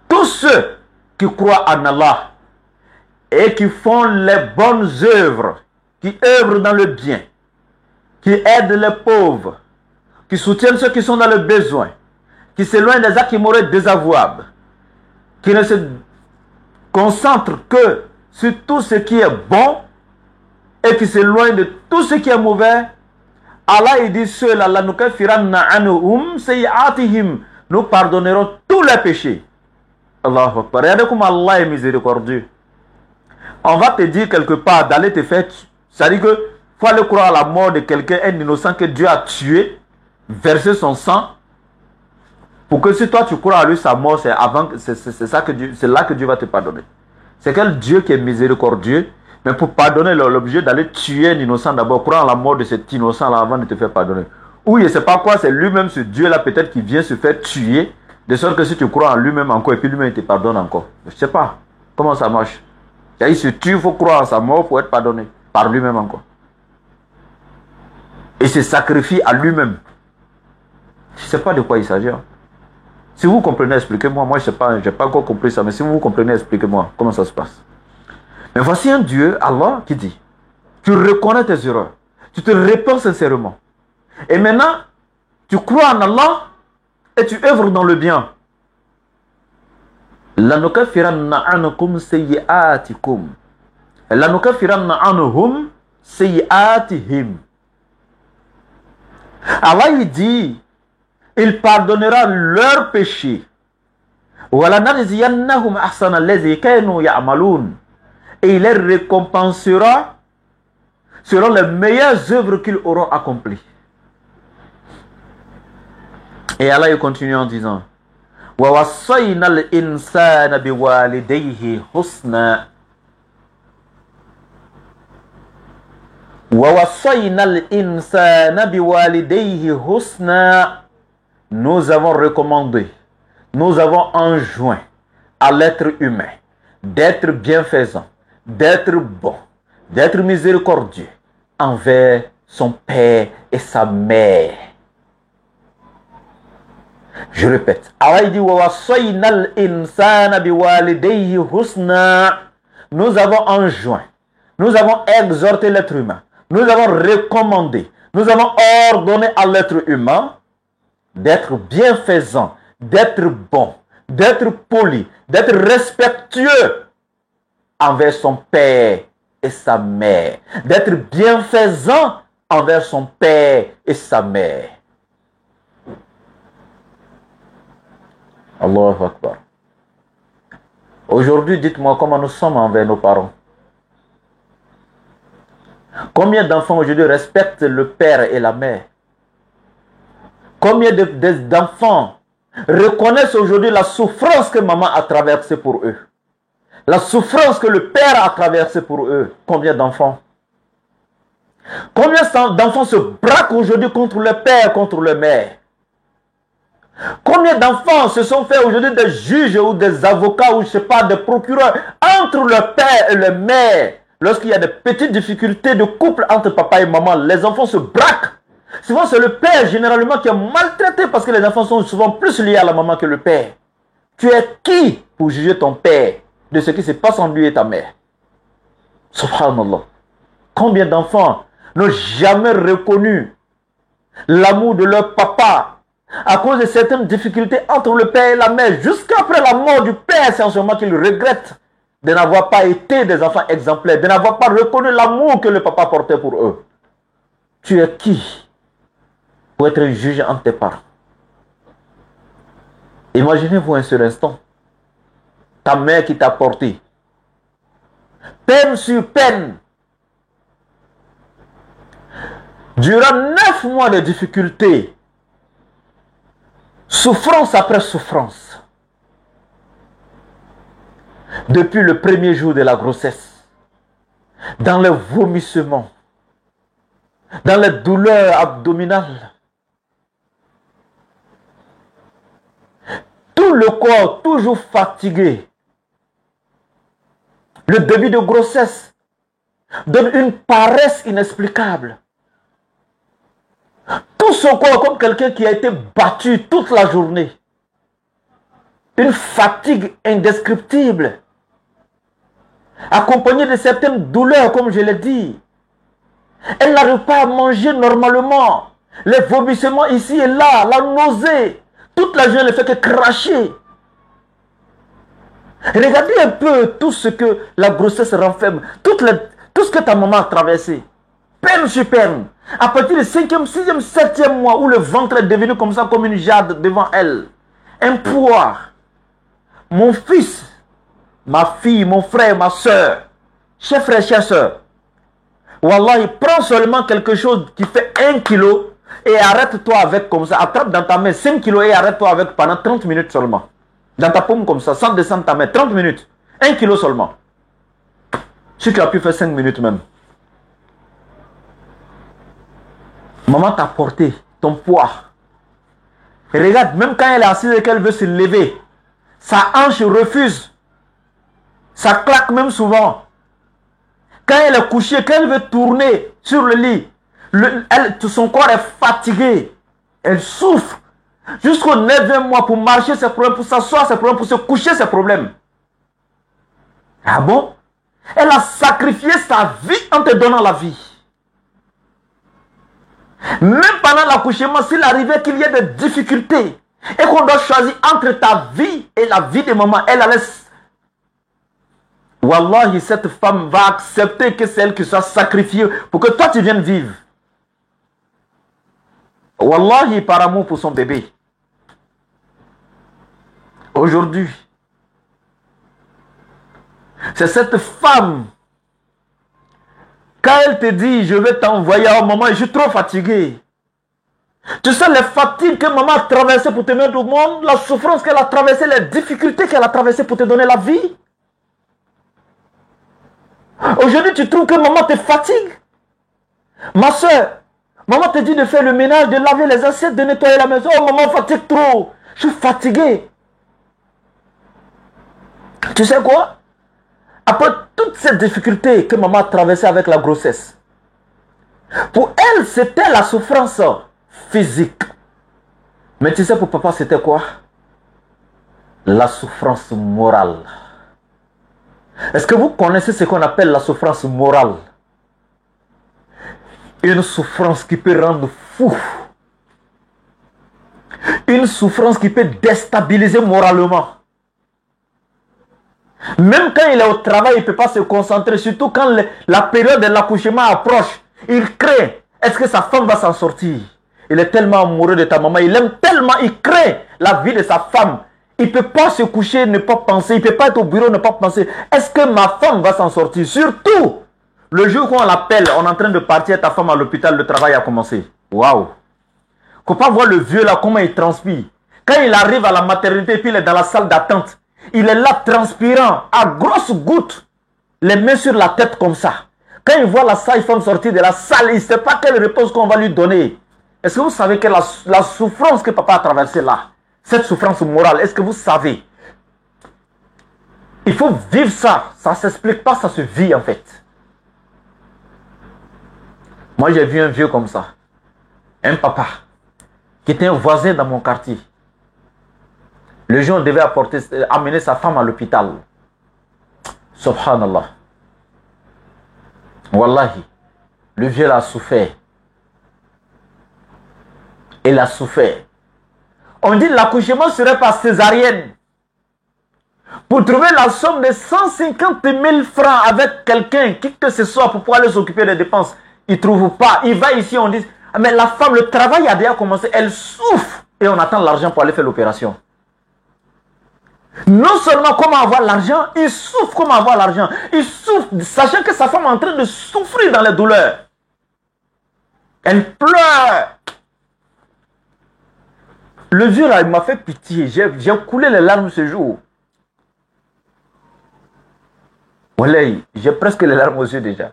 Tous ceux qui croient en Allah et qui font les bonnes œuvres, qui œuvrent dans le bien, qui aident les pauvres, qui soutiennent ceux qui sont dans le besoin, qui s'éloignent des actes immoraux désavouables, qui ne se concentrent que sur tout ce qui est bon et qui s'éloignent de tout ce qui est mauvais, Allah il dit ceux-là, nous pardonnerons tous les péchés. Allahu Akbar. Regardez comment Allah est miséricordieux. On va te dire quelque part d'aller te faire, c'est-à-dire que faut aller croire à la mort de quelqu'un, un innocent que Dieu a tué, verser son sang, pour que si toi tu crois à lui sa mort, c'est avant, c'est là que Dieu va te pardonner. C'est quel Dieu qui est miséricordieux, mais pour pardonner l'objet d'aller tuer un innocent d'abord, croire à la mort de cet innocent là avant de te faire pardonner. Ou je ne sais pas quoi, c'est lui-même ce Dieu là peut-être qui vient se faire tuer, de sorte que si tu crois en lui-même encore et puis lui-même il te pardonne encore. Je ne sais pas comment ça marche. Il se tue, il faut croire en sa mort pour être pardonné par lui-même encore. Et se sacrifie à lui-même. Je ne sais pas de quoi il s'agit. Hein. Si vous comprenez, expliquez-moi. Moi, je n'ai pas encore compris ça, mais si vous comprenez, expliquez-moi comment ça se passe. Mais voici un Dieu, Allah, qui dit, tu reconnais tes erreurs, tu te répands sincèrement. Et maintenant, tu crois en Allah et tu œuvres dans le bien. لَنُكَفِّرَنَّ عَنْكُمْ سَيِّئَاتِكُمْ لَنُكَفِّرَنَّ عَنْهُمْ سَيِّئَاتِهِمْ. Allah il dit, il pardonnera leurs péchés. وَلَنَجْزِيَنَّهُمْ أَحْسَنَ الَّذِي كَانُوا يَعْمَلُونَ. Et il les récompensera selon les meilleures œuvres qu'ils auront accomplies. Et Allah il continue en disant, وَوَصَّيْنَا الْإِنسَانَ بِوَالِدَيْهِ حُسْنًا. وَوَصَّيْنَا الْإِنسَانَ بِوَالِدَيْهِ حُسْنًا. Nous avons recommandé, nous avons enjoint à l'être humain d'être bienfaisant, d'être bon, d'être miséricordieux envers son père et sa mère. Je répète, Allah dit وَوَصَّيْنَا الْإِنسَانَ بِوَالِدَيْهِ حُسْنًا. Nous avons enjoint, nous avons exhorté l'être humain, nous avons recommandé, nous avons ordonné à l'être humain d'être bienfaisant, d'être bon, d'être poli, d'être respectueux envers son père et sa mère, d'être bienfaisant envers son père et sa mère. Allahu Akbar. Aujourd'hui, dites-moi comment nous sommes envers nos parents. Combien d'enfants aujourd'hui respectent le père et la mère? Combien d'enfants reconnaissent aujourd'hui la souffrance que maman a traversée pour eux? La souffrance que le père a traversée pour eux? Combien d'enfants? Combien d'enfants se braquent aujourd'hui contre le père, contre le mère? Combien d'enfants se sont fait aujourd'hui des juges ou des avocats ou je ne sais pas, des procureurs entre le père et le mère? Lorsqu'il y a des petites difficultés de couple entre papa et maman, les enfants se braquent. Souvent, c'est le père généralement qui est maltraité parce que les enfants sont souvent plus liés à la maman que le père. Tu es qui pour juger ton père de ce qui se passe en lui et ta mère? Subhanallah. Combien d'enfants n'ont jamais reconnu l'amour de leur papa à cause de certaines difficultés entre le père et la mère? Jusqu'après la mort du père, c'est en ce moment qu'ils regrettent de n'avoir pas été des enfants exemplaires, de n'avoir pas reconnu l'amour que le papa portait pour eux. Tu es qui pour être juge entre tes parents? Imaginez-vous un seul instant, ta mère qui t'a porté, peine sur peine, durant 9 mois de difficultés, souffrance après souffrance. Depuis le premier jour de la grossesse, dans les vomissements, dans les douleurs abdominales, tout le corps toujours fatigué. Le début de grossesse donne une paresse inexplicable. Tout son corps comme quelqu'un qui a été battu toute la journée. Une fatigue indescriptible, accompagnée de certaines douleurs, comme je l'ai dit. Elle n'arrive pas à manger normalement. Les vomissements ici et là, la nausée. Toute la journée ne fait que cracher. Regardez un peu tout ce que la grossesse renferme. Tout ce que ta maman a traversé. Peine sur peine. À partir du 5e, 6e, 7e mois où le ventre est devenu comme ça, comme une jade devant elle. Un poids. Mon fils, ma fille, mon frère, ma soeur, chers frères, chères soeurs, Wallah, il prend seulement quelque chose qui fait 1 kilo et arrête-toi avec comme ça. Attrape dans ta main 5 kilos et arrête-toi avec pendant 30 minutes seulement. Dans ta paume comme ça, sans descendre ta main, 30 minutes. 1 kilo seulement. Si tu as pu faire 5 minutes même. Maman t'a porté ton poids. Et regarde, même quand elle est assise et qu'elle veut se lever, sa hanche refuse. Ça claque même souvent. Quand elle est couchée, quand elle veut tourner sur le lit, son corps est fatigué. Elle souffre. Jusqu'au 9e mois, pour marcher, c'est problème. Pour s'asseoir, c'est problème. Pour se coucher, c'est problème. Ah bon? Elle a sacrifié sa vie en te donnant la vie. Même pendant l'accouchement, s'il arrivait qu'il y ait des difficultés, et qu'on doit choisir entre ta vie et la vie de maman, elle laisse. Wallahi, cette femme va accepter que c'est elle qui soit sacrifiée pour que toi tu viennes vivre. Wallahi, par amour pour son bébé. Aujourd'hui, c'est cette femme, quand elle te dit, je vais t'envoyer à un moment, je suis trop fatigué. Tu sais les fatigues que maman a traversées pour te mettre au monde, la souffrance qu'elle a traversée, les difficultés qu'elle a traversées pour te donner la vie. Aujourd'hui, tu trouves que maman te fatigue. Ma soeur, maman te dit de faire le ménage, de laver les assiettes, de nettoyer la maison. Oh, maman fatigue trop. Je suis fatigué. Tu sais quoi? Après toutes ces difficultés que maman a traversées avec la grossesse, pour elle, c'était la souffrance physique. Mais tu sais, pour papa, c'était quoi? La souffrance morale. Est-ce que vous connaissez ce qu'on appelle la souffrance morale? Une souffrance qui peut rendre fou. Une souffrance qui peut déstabiliser moralement. Même quand il est au travail, il ne peut pas se concentrer. Surtout quand la période de l'accouchement approche. Il craint. Est-ce que sa femme va s'en sortir? Il est tellement amoureux de ta maman. Il aime tellement. Il craint la vie de sa femme. Il ne peut pas se coucher, ne pas penser. Il ne peut pas être au bureau, ne pas penser. Est-ce que ma femme va s'en sortir? Surtout, le jour où on l'appelle, on est en train de partir, ta femme à l'hôpital, le travail a commencé. Waouh! Il ne faut pas voir le vieux là, comment il transpire. Quand il arrive à la maternité, puis il est dans la salle d'attente. Il est là transpirant, à grosses gouttes, les mains sur la tête comme ça. Quand il voit la sage-femme sortir de la salle, il ne sait pas quelle réponse qu'on va lui donner. Est-ce que vous savez que la souffrance que papa a traversée là, cette souffrance morale, est-ce que vous savez? Il faut vivre ça. Ça ne s'explique pas, ça se vit en fait. Moi j'ai vu un vieux comme ça. Un papa qui était un voisin dans mon quartier. Le jour où on devait amener sa femme à l'hôpital. Subhanallah. Wallahi. Le vieux a souffert. Il a souffert. On dit que l'accouchement serait par césarienne. Pour trouver la somme de 150 000 francs avec quelqu'un, qui que ce soit, pour pouvoir aller s'occuper des dépenses, il ne trouve pas. Il va ici, on dit, mais la femme, le travail a déjà commencé, elle souffre. Et on attend l'argent pour aller faire l'opération. Non seulement comment avoir l'argent, il souffre comment avoir l'argent. Il souffre, sachant que sa femme est en train de souffrir dans les douleurs. Elle pleure. Le vieux là, il m'a fait pitié. J'ai coulé les larmes ce jour. Voilà, j'ai presque les larmes aux yeux déjà.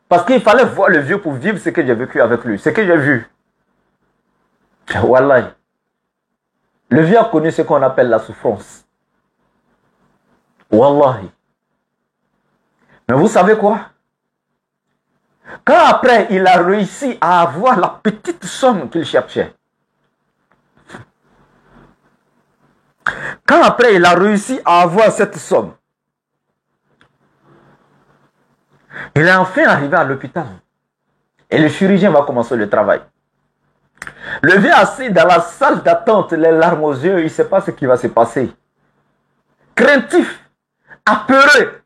Parce qu'il fallait voir le vieux pour vivre ce que j'ai vécu avec lui. Ce que j'ai vu. Voilà. Le vieux a connu ce qu'on appelle la souffrance. Wallahi. Mais vous savez quoi? Quand après il a réussi à avoir la petite somme qu'il cherchait. Quand après il a réussi à avoir cette somme. Il est enfin arrivé à l'hôpital. Et le chirurgien va commencer le travail. Le vieux assis dans la salle d'attente, les larmes aux yeux, il ne sait pas ce qui va se passer. Craintif, apeuré.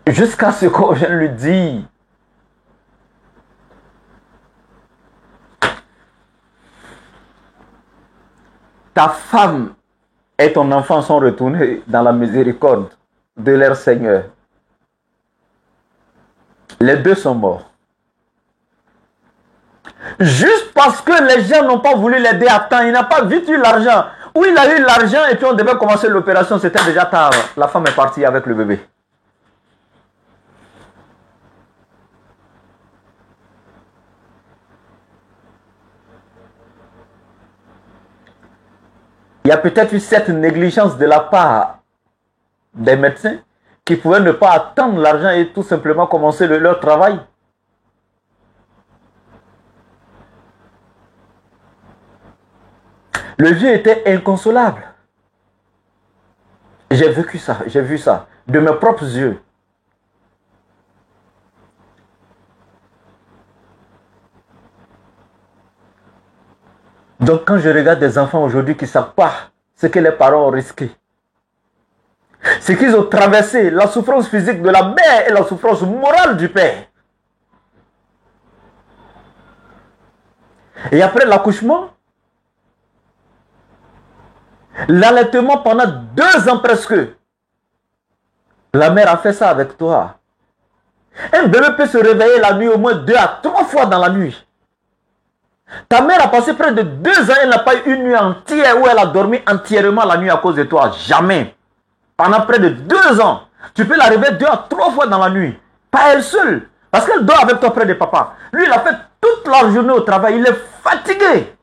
Jusqu'à ce qu'on vienne lui dire, ta femme et ton enfant sont retournés dans la miséricorde de leur Seigneur. Les deux sont morts. Juste parce que les gens n'ont pas voulu l'aider à temps. Il n'a pas vite eu l'argent. Ou il a eu l'argent et puis on devait commencer l'opération. C'était déjà tard. La femme est partie avec le bébé. Il y a peut-être eu cette négligence de la part des médecins qui pouvaient ne pas attendre l'argent et tout simplement commencer leur travail. Le vieux était inconsolable. J'ai vécu ça, j'ai vu ça de mes propres yeux. Donc quand je regarde des enfants aujourd'hui qui ne savent pas ce que les parents ont risqué, ce qu'ils ont traversé, la souffrance physique de la mère et la souffrance morale du père. Et après l'accouchement, l'allaitement pendant 2 ans presque, la mère a fait ça avec toi. Un bébé peut se réveiller la nuit au moins 2 à 3 fois dans la nuit. Ta mère a passé près de 2 ans, elle n'a pas eu une nuit entière où elle a dormi entièrement la nuit à cause de toi. Jamais. Pendant près de 2 ans, tu peux la réveiller 2 à 3 fois dans la nuit. Pas elle seule. Parce qu'elle dort avec toi près de papa. Lui, il a fait toute la journée au travail. Il est fatigué.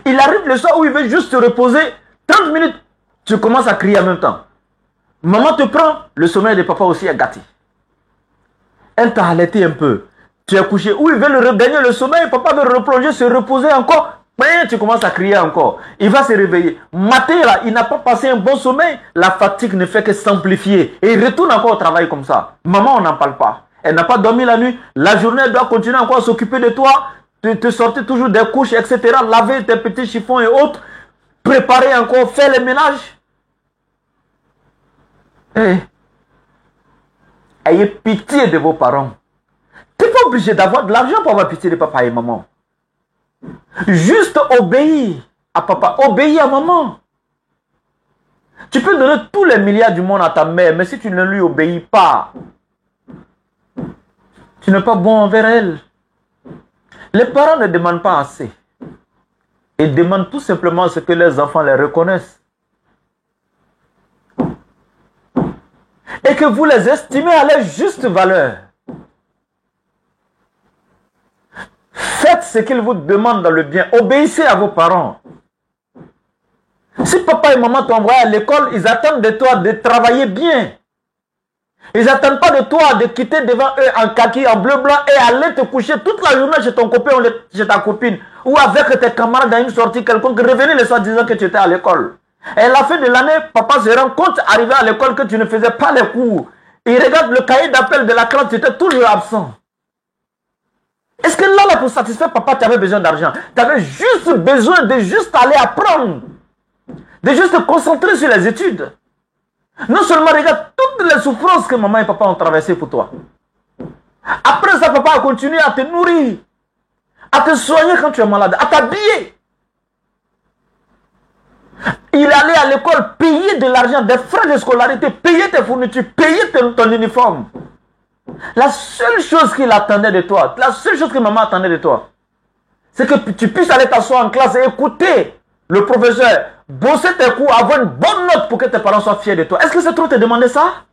Il arrive le soir où il veut juste se reposer. 30 minutes, tu commences à crier en même temps. Maman te prend, le sommeil de papa aussi est gâté. Elle t'a allaité un peu. Tu es couché. Où il veut le regagner le sommeil, papa veut replonger, se reposer encore. Mais tu commences à crier encore. Il va se réveiller. Matin, là, il n'a pas passé un bon sommeil. La fatigue ne fait que s'amplifier. Et il retourne encore au travail comme ça. Maman, on n'en parle pas. Elle n'a pas dormi la nuit. La journée, elle doit continuer encore à s'occuper de toi. Te sortir toujours des couches, etc. Laver tes petits chiffons et autres. Préparer encore, faire les ménages. Ayez pitié de vos parents. Tu n'es pas obligé d'avoir de l'argent pour avoir pitié de papa et maman. Juste obéis à papa, obéis à maman. Tu peux donner tous les milliards du monde à ta mère, mais si tu ne lui obéis pas, tu n'es pas bon envers elle. Les parents ne demandent pas assez. Ils demandent tout simplement ce que les enfants les reconnaissent. Et que vous les estimez à leur juste valeur. Faites ce qu'ils vous demandent dans le bien. Obéissez à vos parents. Si papa et maman t'ont envoyé à l'école, ils attendent de toi de travailler bien. Ils n'attendent pas de toi de quitter devant eux en kaki, en bleu-blanc et aller te coucher toute la journée chez ton copain ou chez ta copine. Ou avec tes camarades dans une sortie quelconque. Revenez le soir disant que tu étais à l'école. Et à la fin de l'année, papa se rend compte, arrivé à l'école, que tu ne faisais pas les cours. Il regarde le cahier d'appel de la classe, tu étais toujours absent. Est-ce que là, pour satisfaire papa, tu avais besoin d'argent? Tu avais juste besoin de juste aller apprendre. De juste te concentrer sur les études. Non seulement regarde toutes les souffrances que maman et papa ont traversées pour toi. Après ça, papa a continué à te nourrir, à te soigner quand tu es malade, à t'habiller. Il allait à l'école payer de l'argent, des frais de scolarité, payer tes fournitures, payer ton uniforme. La seule chose qu'il attendait de toi, la seule chose que maman attendait de toi, c'est que tu puisses aller t'asseoir en classe et écouter le professeur, bosser tes cours, avoir une bonne note pour que tes parents soient fiers de toi. Est-ce que c'est trop te demander ça?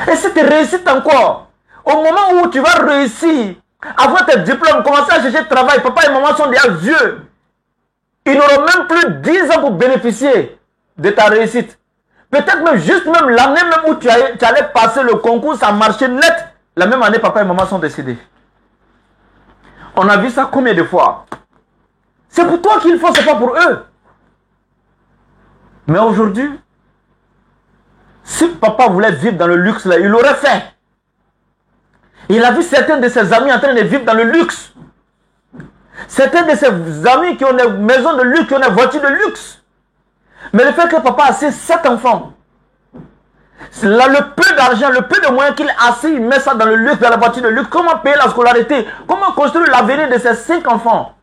Et si tu réussis encore, au moment où tu vas réussir, avoir tes diplômes, commencer à chercher travail, papa et maman sont déjà vieux. Ils n'auront même plus 10 ans pour bénéficier de ta réussite. Peut-être même juste même l'année même où tu allais passer le concours, ça marchait net. La même année, papa et maman sont décédés. On a vu ça combien de fois? C'est pour toi qu'il faut, c'est pas pour eux. Mais aujourd'hui, si papa voulait vivre dans le luxe, là, il l'aurait fait. Il a vu certains de ses amis en train de vivre dans le luxe. Certains de ses amis qui ont des maisons de luxe, qui ont des voitures de luxe. Mais le fait que papa a 7 enfants, là, le peu d'argent, le peu de moyens qu'il a assez, il met ça dans le luxe, dans la voiture de luxe. Comment payer la scolarité? Comment construire l'avenir de ses 5 enfants?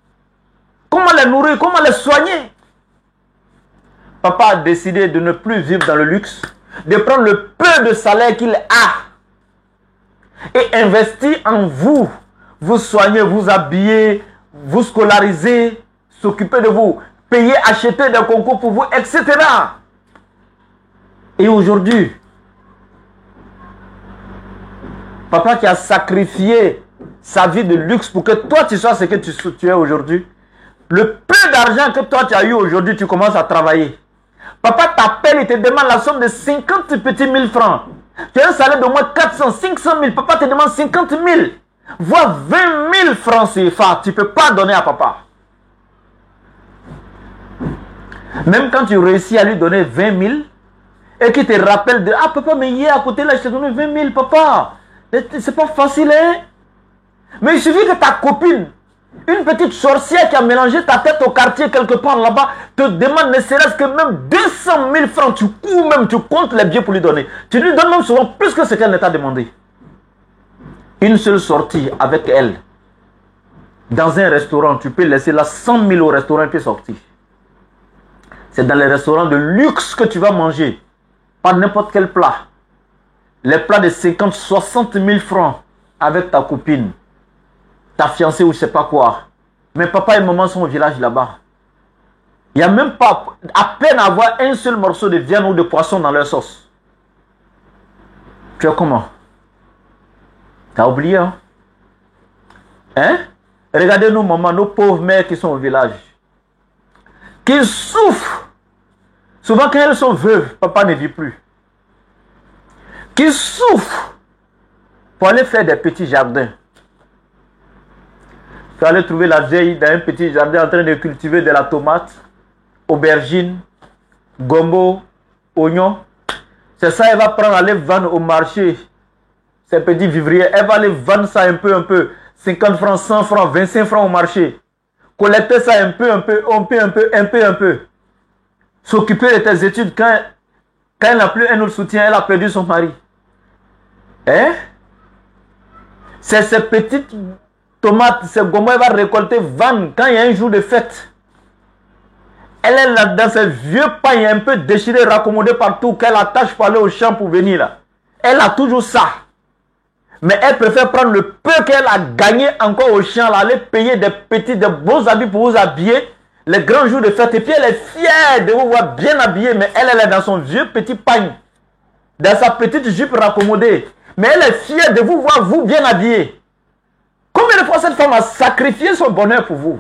Comment les nourrir? Comment les soigner? Papa a décidé de ne plus vivre dans le luxe, de prendre le peu de salaire qu'il a et investir en vous. Vous soigner, vous habiller, vous scolariser, s'occuper de vous, payer, acheter des concours pour vous, etc. Et aujourd'hui, papa qui a sacrifié sa vie de luxe pour que toi tu sois ce que tu es aujourd'hui, le peu d'argent que toi tu as eu aujourd'hui, tu commences à travailler. Papa t'appelle et te demande la somme de 50 petits 1000 francs. Tu as un salaire de moins 400, 500 000. Papa te demande 50 000. Voire 20 000 francs CFA. Tu ne peux pas donner à papa. Même quand tu réussis à lui donner 20 000 et qu'il te rappelle de ah papa, mais hier à côté là, je t'ai donné 20 000, papa. C'est pas facile, hein? Mais il suffit que ta copine Une petite sorcière qui a mélangé ta tête au quartier quelque part là-bas te demande ne serait-ce que même 200 000 francs. Tu cours même, tu comptes les billets pour lui donner. Tu lui donnes même souvent plus que ce qu'elle ne t'a demandé. Une seule sortie avec elle dans un restaurant, tu peux laisser là 100 000 au restaurant et puis sortir. C'est dans les restaurants de luxe que tu vas manger. Pas n'importe quel plat. Les plats de 50, 60 000 francs avec ta copine, ta fiancée ou je sais pas quoi. Mais papa et maman sont au village là-bas. Il n'y a même pas, à peine avoir un seul morceau de viande ou de poisson dans leur sauce. Tu es comment? Tu as oublié, hein? Hein? Regardez nos mamans, nos pauvres mères qui sont au village. Qui souffrent. Souvent quand elles sont veuves, papa ne vit plus. Qui souffrent pour aller faire des petits jardins. Tu vas aller trouver la vieille dans un petit jardin en train de cultiver de la tomate, aubergine, gombo, oignon. C'est ça, elle va prendre, aller vendre au marché. Ces petits vivriers, elle va aller vendre ça un peu. 50 francs, 100 francs, 25 francs au marché. Collecter ça un peu. S'occuper de tes études quand elle n'a plus un autre soutien, elle a perdu son mari. Hein? C'est ces petites tomates, ces gomos, elle va récolter, vendre quand il y a un jour de fête. Elle est là dans ses vieux pailles un peu déchirés, raccommodés partout, qu'elle attache pour aller au champ pour venir là. Elle a toujours ça. Mais elle préfère prendre le peu qu'elle a gagné encore au champ, là, aller payer des beaux habits pour vous habiller, les grands jours de fête. Et puis elle est fière de vous voir bien habillée, mais elle est dans son vieux petit pagne, dans sa petite jupe raccommodée. Mais elle est fière de vous voir, vous bien habillé. Combien de fois cette femme a sacrifié son bonheur pour vous?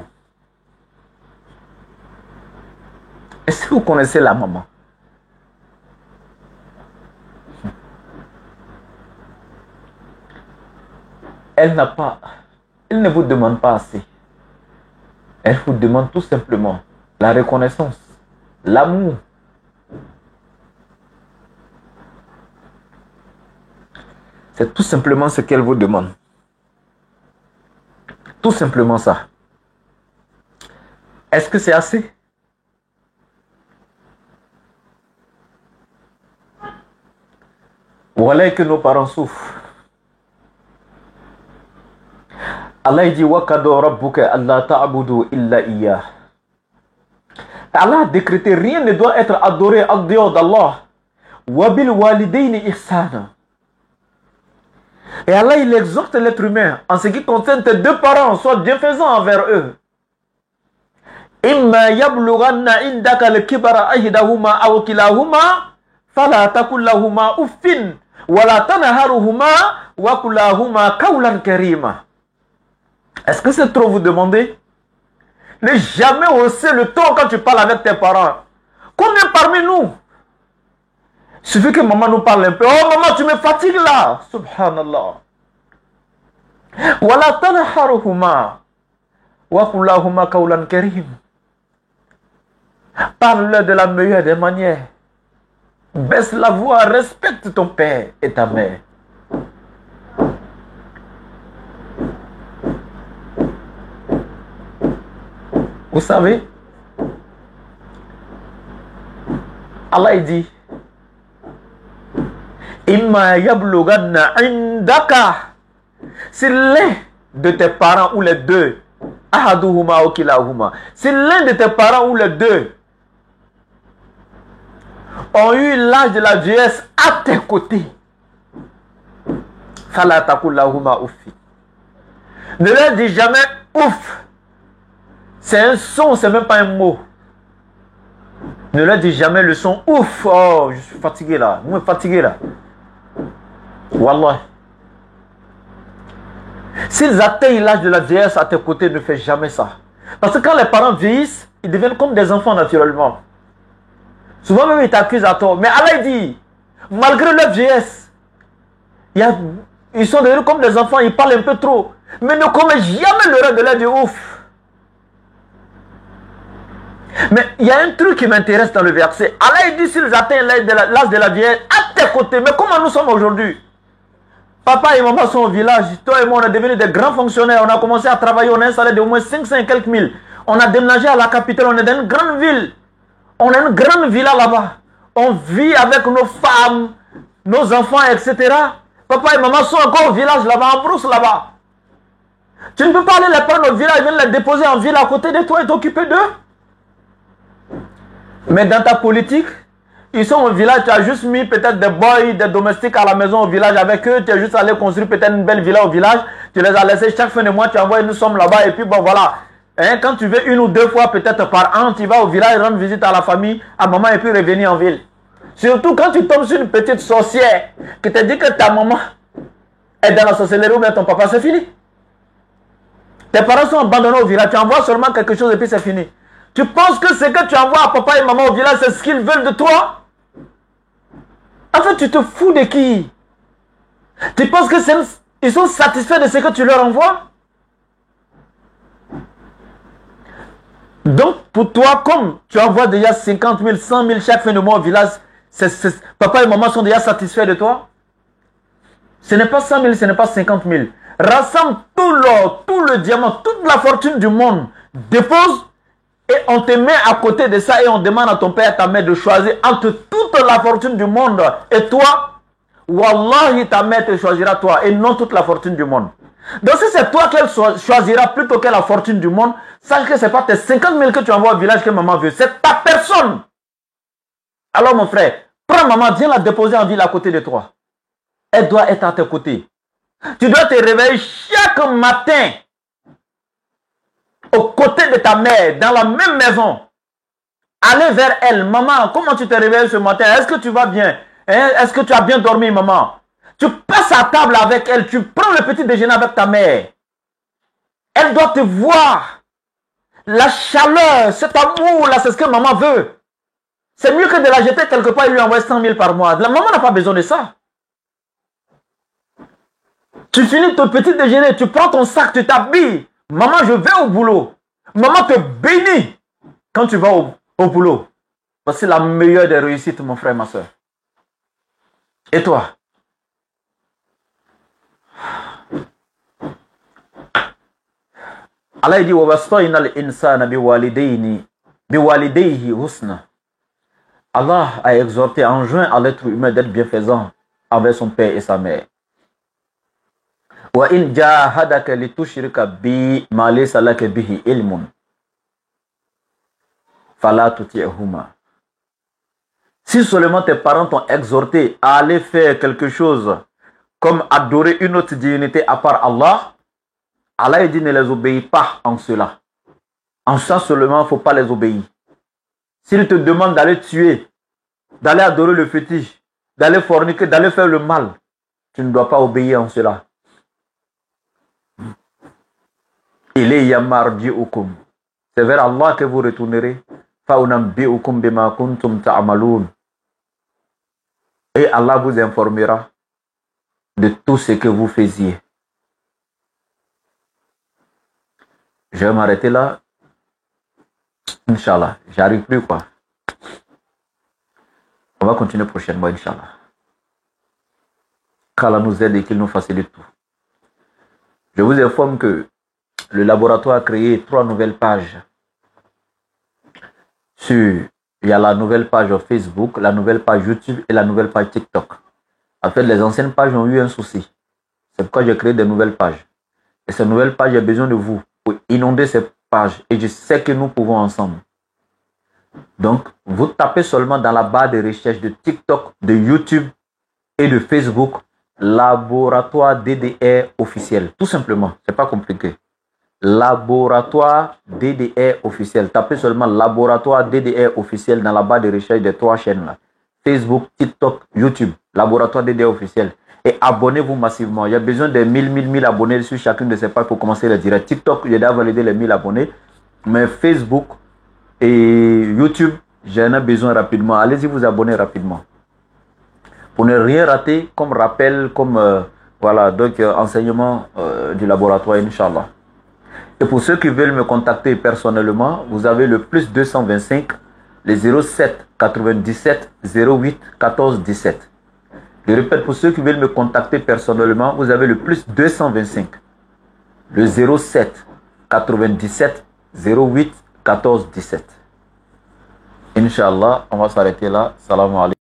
Est-ce que vous connaissez la maman? Elle ne vous demande pas assez. Elle vous demande tout simplement la reconnaissance, l'amour. C'est tout simplement ce qu'elle vous demande. Tout simplement ça. Est-ce que c'est assez? Voilà que nos parents souffrent. Allah dit Wakado rabbuka alla ta'budu illa iyyah. Allah a décrété rien ne doit être adoré en dehors d'Allah. Wabil walidayni ihsana. Et Allah il exhorte l'être humain en ce qui concerne tes deux parents, sois bienfaisant envers eux. Imma yablughanna indaka al-kibara ahdahuma aw kilahuma fala taqul lahumā uffin wa la tanharhumā wa qul lahumā qawlan karīmā. Est-ce que c'est trop vous demander? Ne jamais hausser le ton quand tu parles avec tes parents. Combien parmi nous? Il suffit que maman nous parle un peu. Oh maman, tu me fatigues là. Subhanallah. Wala tanharhuma wa qul lahumā qawlan karīm. Parle-leur de la meilleure des manières. Baisse la voix, respecte ton père et ta mère. Vous savez, Allah dit Imma yablughanna indaka. C'est l'un de tes parents ou les deux. Ahaduhuma ou kilahuma. C'est l'un de tes parents ou les deux ont eu l'âge de la vieillesse à tes côtés. Fala taqul lahumā uffi. Ne leur dis jamais ouf. C'est un son, c'est même pas un mot. Ne leur dis jamais le son ouf. Oh, je suis fatigué là. Vous me fatiguez là. Wallah. S'ils atteignent l'âge de la vieillesse à tes côtés, ne fais jamais ça. Parce que quand les parents vieillissent, ils deviennent comme des enfants naturellement. Souvent même ils t'accusent à tort. Mais Allah dit, malgré leur vieillesse, ils sont devenus comme des enfants, ils parlent un peu trop. Mais ne commets jamais l'erreur de leur dire ouf. Mais il y a un truc qui m'intéresse dans le verset. Allah dit s'ils atteignent l'âge de la vieillesse à tes côtés. Mais comment nous sommes aujourd'hui? Papa et maman sont au village. Toi et moi, on est devenus des grands fonctionnaires. On a commencé à travailler. On a installé de au moins 500 et quelques mille. On a déménagé à la capitale. On est dans une grande ville. On a une grande villa là-bas. On vit avec nos femmes, nos enfants, etc. Papa et maman sont encore au village là-bas, en brousse là-bas. Tu ne peux pas aller les prendre au village, venir les déposer en ville à côté de toi et t'occuper d'eux. Mais dans ta politique, ils sont au village, tu as juste mis peut-être des boys, des domestiques à la maison au village avec eux, tu es juste allé construire peut-être une belle villa au village, tu les as laissés chaque fin de mois, tu envoies, nous sommes là-bas et puis bon voilà. Hein, quand tu veux une ou deux fois peut-être par an, tu vas au village rendre visite à la famille, à maman et puis revenir en ville. Surtout quand tu tombes sur une petite sorcière qui te dit que ta maman est dans la sorcellerie ou bien ton papa, c'est fini. Tes parents sont abandonnés au village, tu envoies seulement quelque chose et puis c'est fini. Tu penses que ce que tu envoies à papa et maman au village, c'est ce qu'ils veulent de toi? En fait, tu te fous de qui? Tu penses que ils sont satisfaits de ce que tu leur envoies? Donc, pour toi, comme tu envoies déjà 50 000, 100 000 chaque fin de mois au village, papa et maman sont déjà satisfaits de toi? Ce n'est pas 100 000, ce n'est pas 50 000. Rassemble tout l'or, tout le diamant, toute la fortune du monde. Dépose et on te met à côté de ça et on demande à ton père et à ta mère de choisir entre toute la fortune du monde et toi. Wallahi, ta mère te choisira toi et non toute la fortune du monde. Donc si c'est toi qu'elle choisira plutôt que la fortune du monde, sache que ce n'est pas tes 50 000 que tu envoies au village que maman veut, c'est ta personne. Alors mon frère, prends maman, viens la déposer en ville à côté de toi. Elle doit être à tes côtés. Tu dois te réveiller chaque matin aux côtés de ta mère, dans la même maison. Aller vers elle. Maman, comment tu te réveilles ce matin? Est-ce que tu vas bien? Est-ce que tu as bien dormi, maman? Tu passes à table avec elle. Tu prends le petit déjeuner avec ta mère. Elle doit te voir. La chaleur, cet amour-là, c'est ce que maman veut. C'est mieux que de la jeter quelque part et lui envoyer 100 000 par mois. La maman n'a pas besoin de ça. Tu finis ton petit déjeuner, tu prends ton sac, tu t'habilles. Maman, je vais au boulot. Maman te bénit quand tu vas au boulot. Voici la meilleure des réussites, mon frère, ma soeur. Et toi? Allah dit وَوَصَّيْنَا الْإِنسَانَ بِوَالِدَيْهِ husna. Allah a exhorté, enjoint à l'être humain d'être bienfaisant envers son père et sa mère. وَإِنْ جَاهَدَكَ لِتُشْرِكَ بِي مَا لَيْسَ لَكَ بِهِ عِلْمٌ فَلَا تُطِعْهُمَا. Si seulement tes parents t'ont exhorté à aller faire quelque chose comme adorer une autre divinité à part Allah, Allah dit ne les obéis pas en cela. En ça seulement, il ne faut pas les obéir. S'ils te demandent d'aller tuer, d'aller adorer le fétiche, d'aller forniquer, d'aller faire le mal, tu ne dois pas obéir en cela. C'est vers Allah que vous retournerez. Et Allah vous informera de tout ce que vous faisiez. Je vais m'arrêter là. Inch'Allah. J'arrive plus quoi. On va continuer prochainement, Inch'Allah. Qu'Allah nous aide et qu'il nous facilite tout. Je vous informe que le laboratoire a créé 3 nouvelles pages. Il y a la nouvelle page Facebook, la nouvelle page YouTube et la nouvelle page TikTok. En fait, les anciennes pages ont eu un souci. C'est pourquoi j'ai créé des nouvelles pages. Et ces nouvelles pages, j'ai besoin de vous pour inonder ces pages. Et je sais que nous pouvons ensemble. Donc, vous tapez seulement dans la barre de recherche de TikTok, de YouTube et de Facebook, laboratoire DDR officiel. Tout simplement, c'est pas compliqué. Laboratoire DDR officiel. Tapez seulement laboratoire DDR officiel dans la barre de recherche des 3 chaînes là. Facebook, TikTok, YouTube. Laboratoire DDR officiel. Et abonnez-vous massivement. Il y a besoin de 1000 abonnés sur chacune de ces pages pour commencer le direct. TikTok, j'ai déjà validé les 1000 abonnés. Mais Facebook et YouTube, j'en ai besoin rapidement. Allez-y vous abonner rapidement. Pour ne rien rater comme rappel, comme voilà, donc enseignement du laboratoire, Inch'Allah. Et pour ceux qui veulent me contacter personnellement, vous avez le plus 225, les 07 97 08 14 17. Je répète, pour ceux qui veulent me contacter personnellement, vous avez le plus 225, le 07 97 08 14 17. Inch'Allah, on va s'arrêter là. Salam alaikum.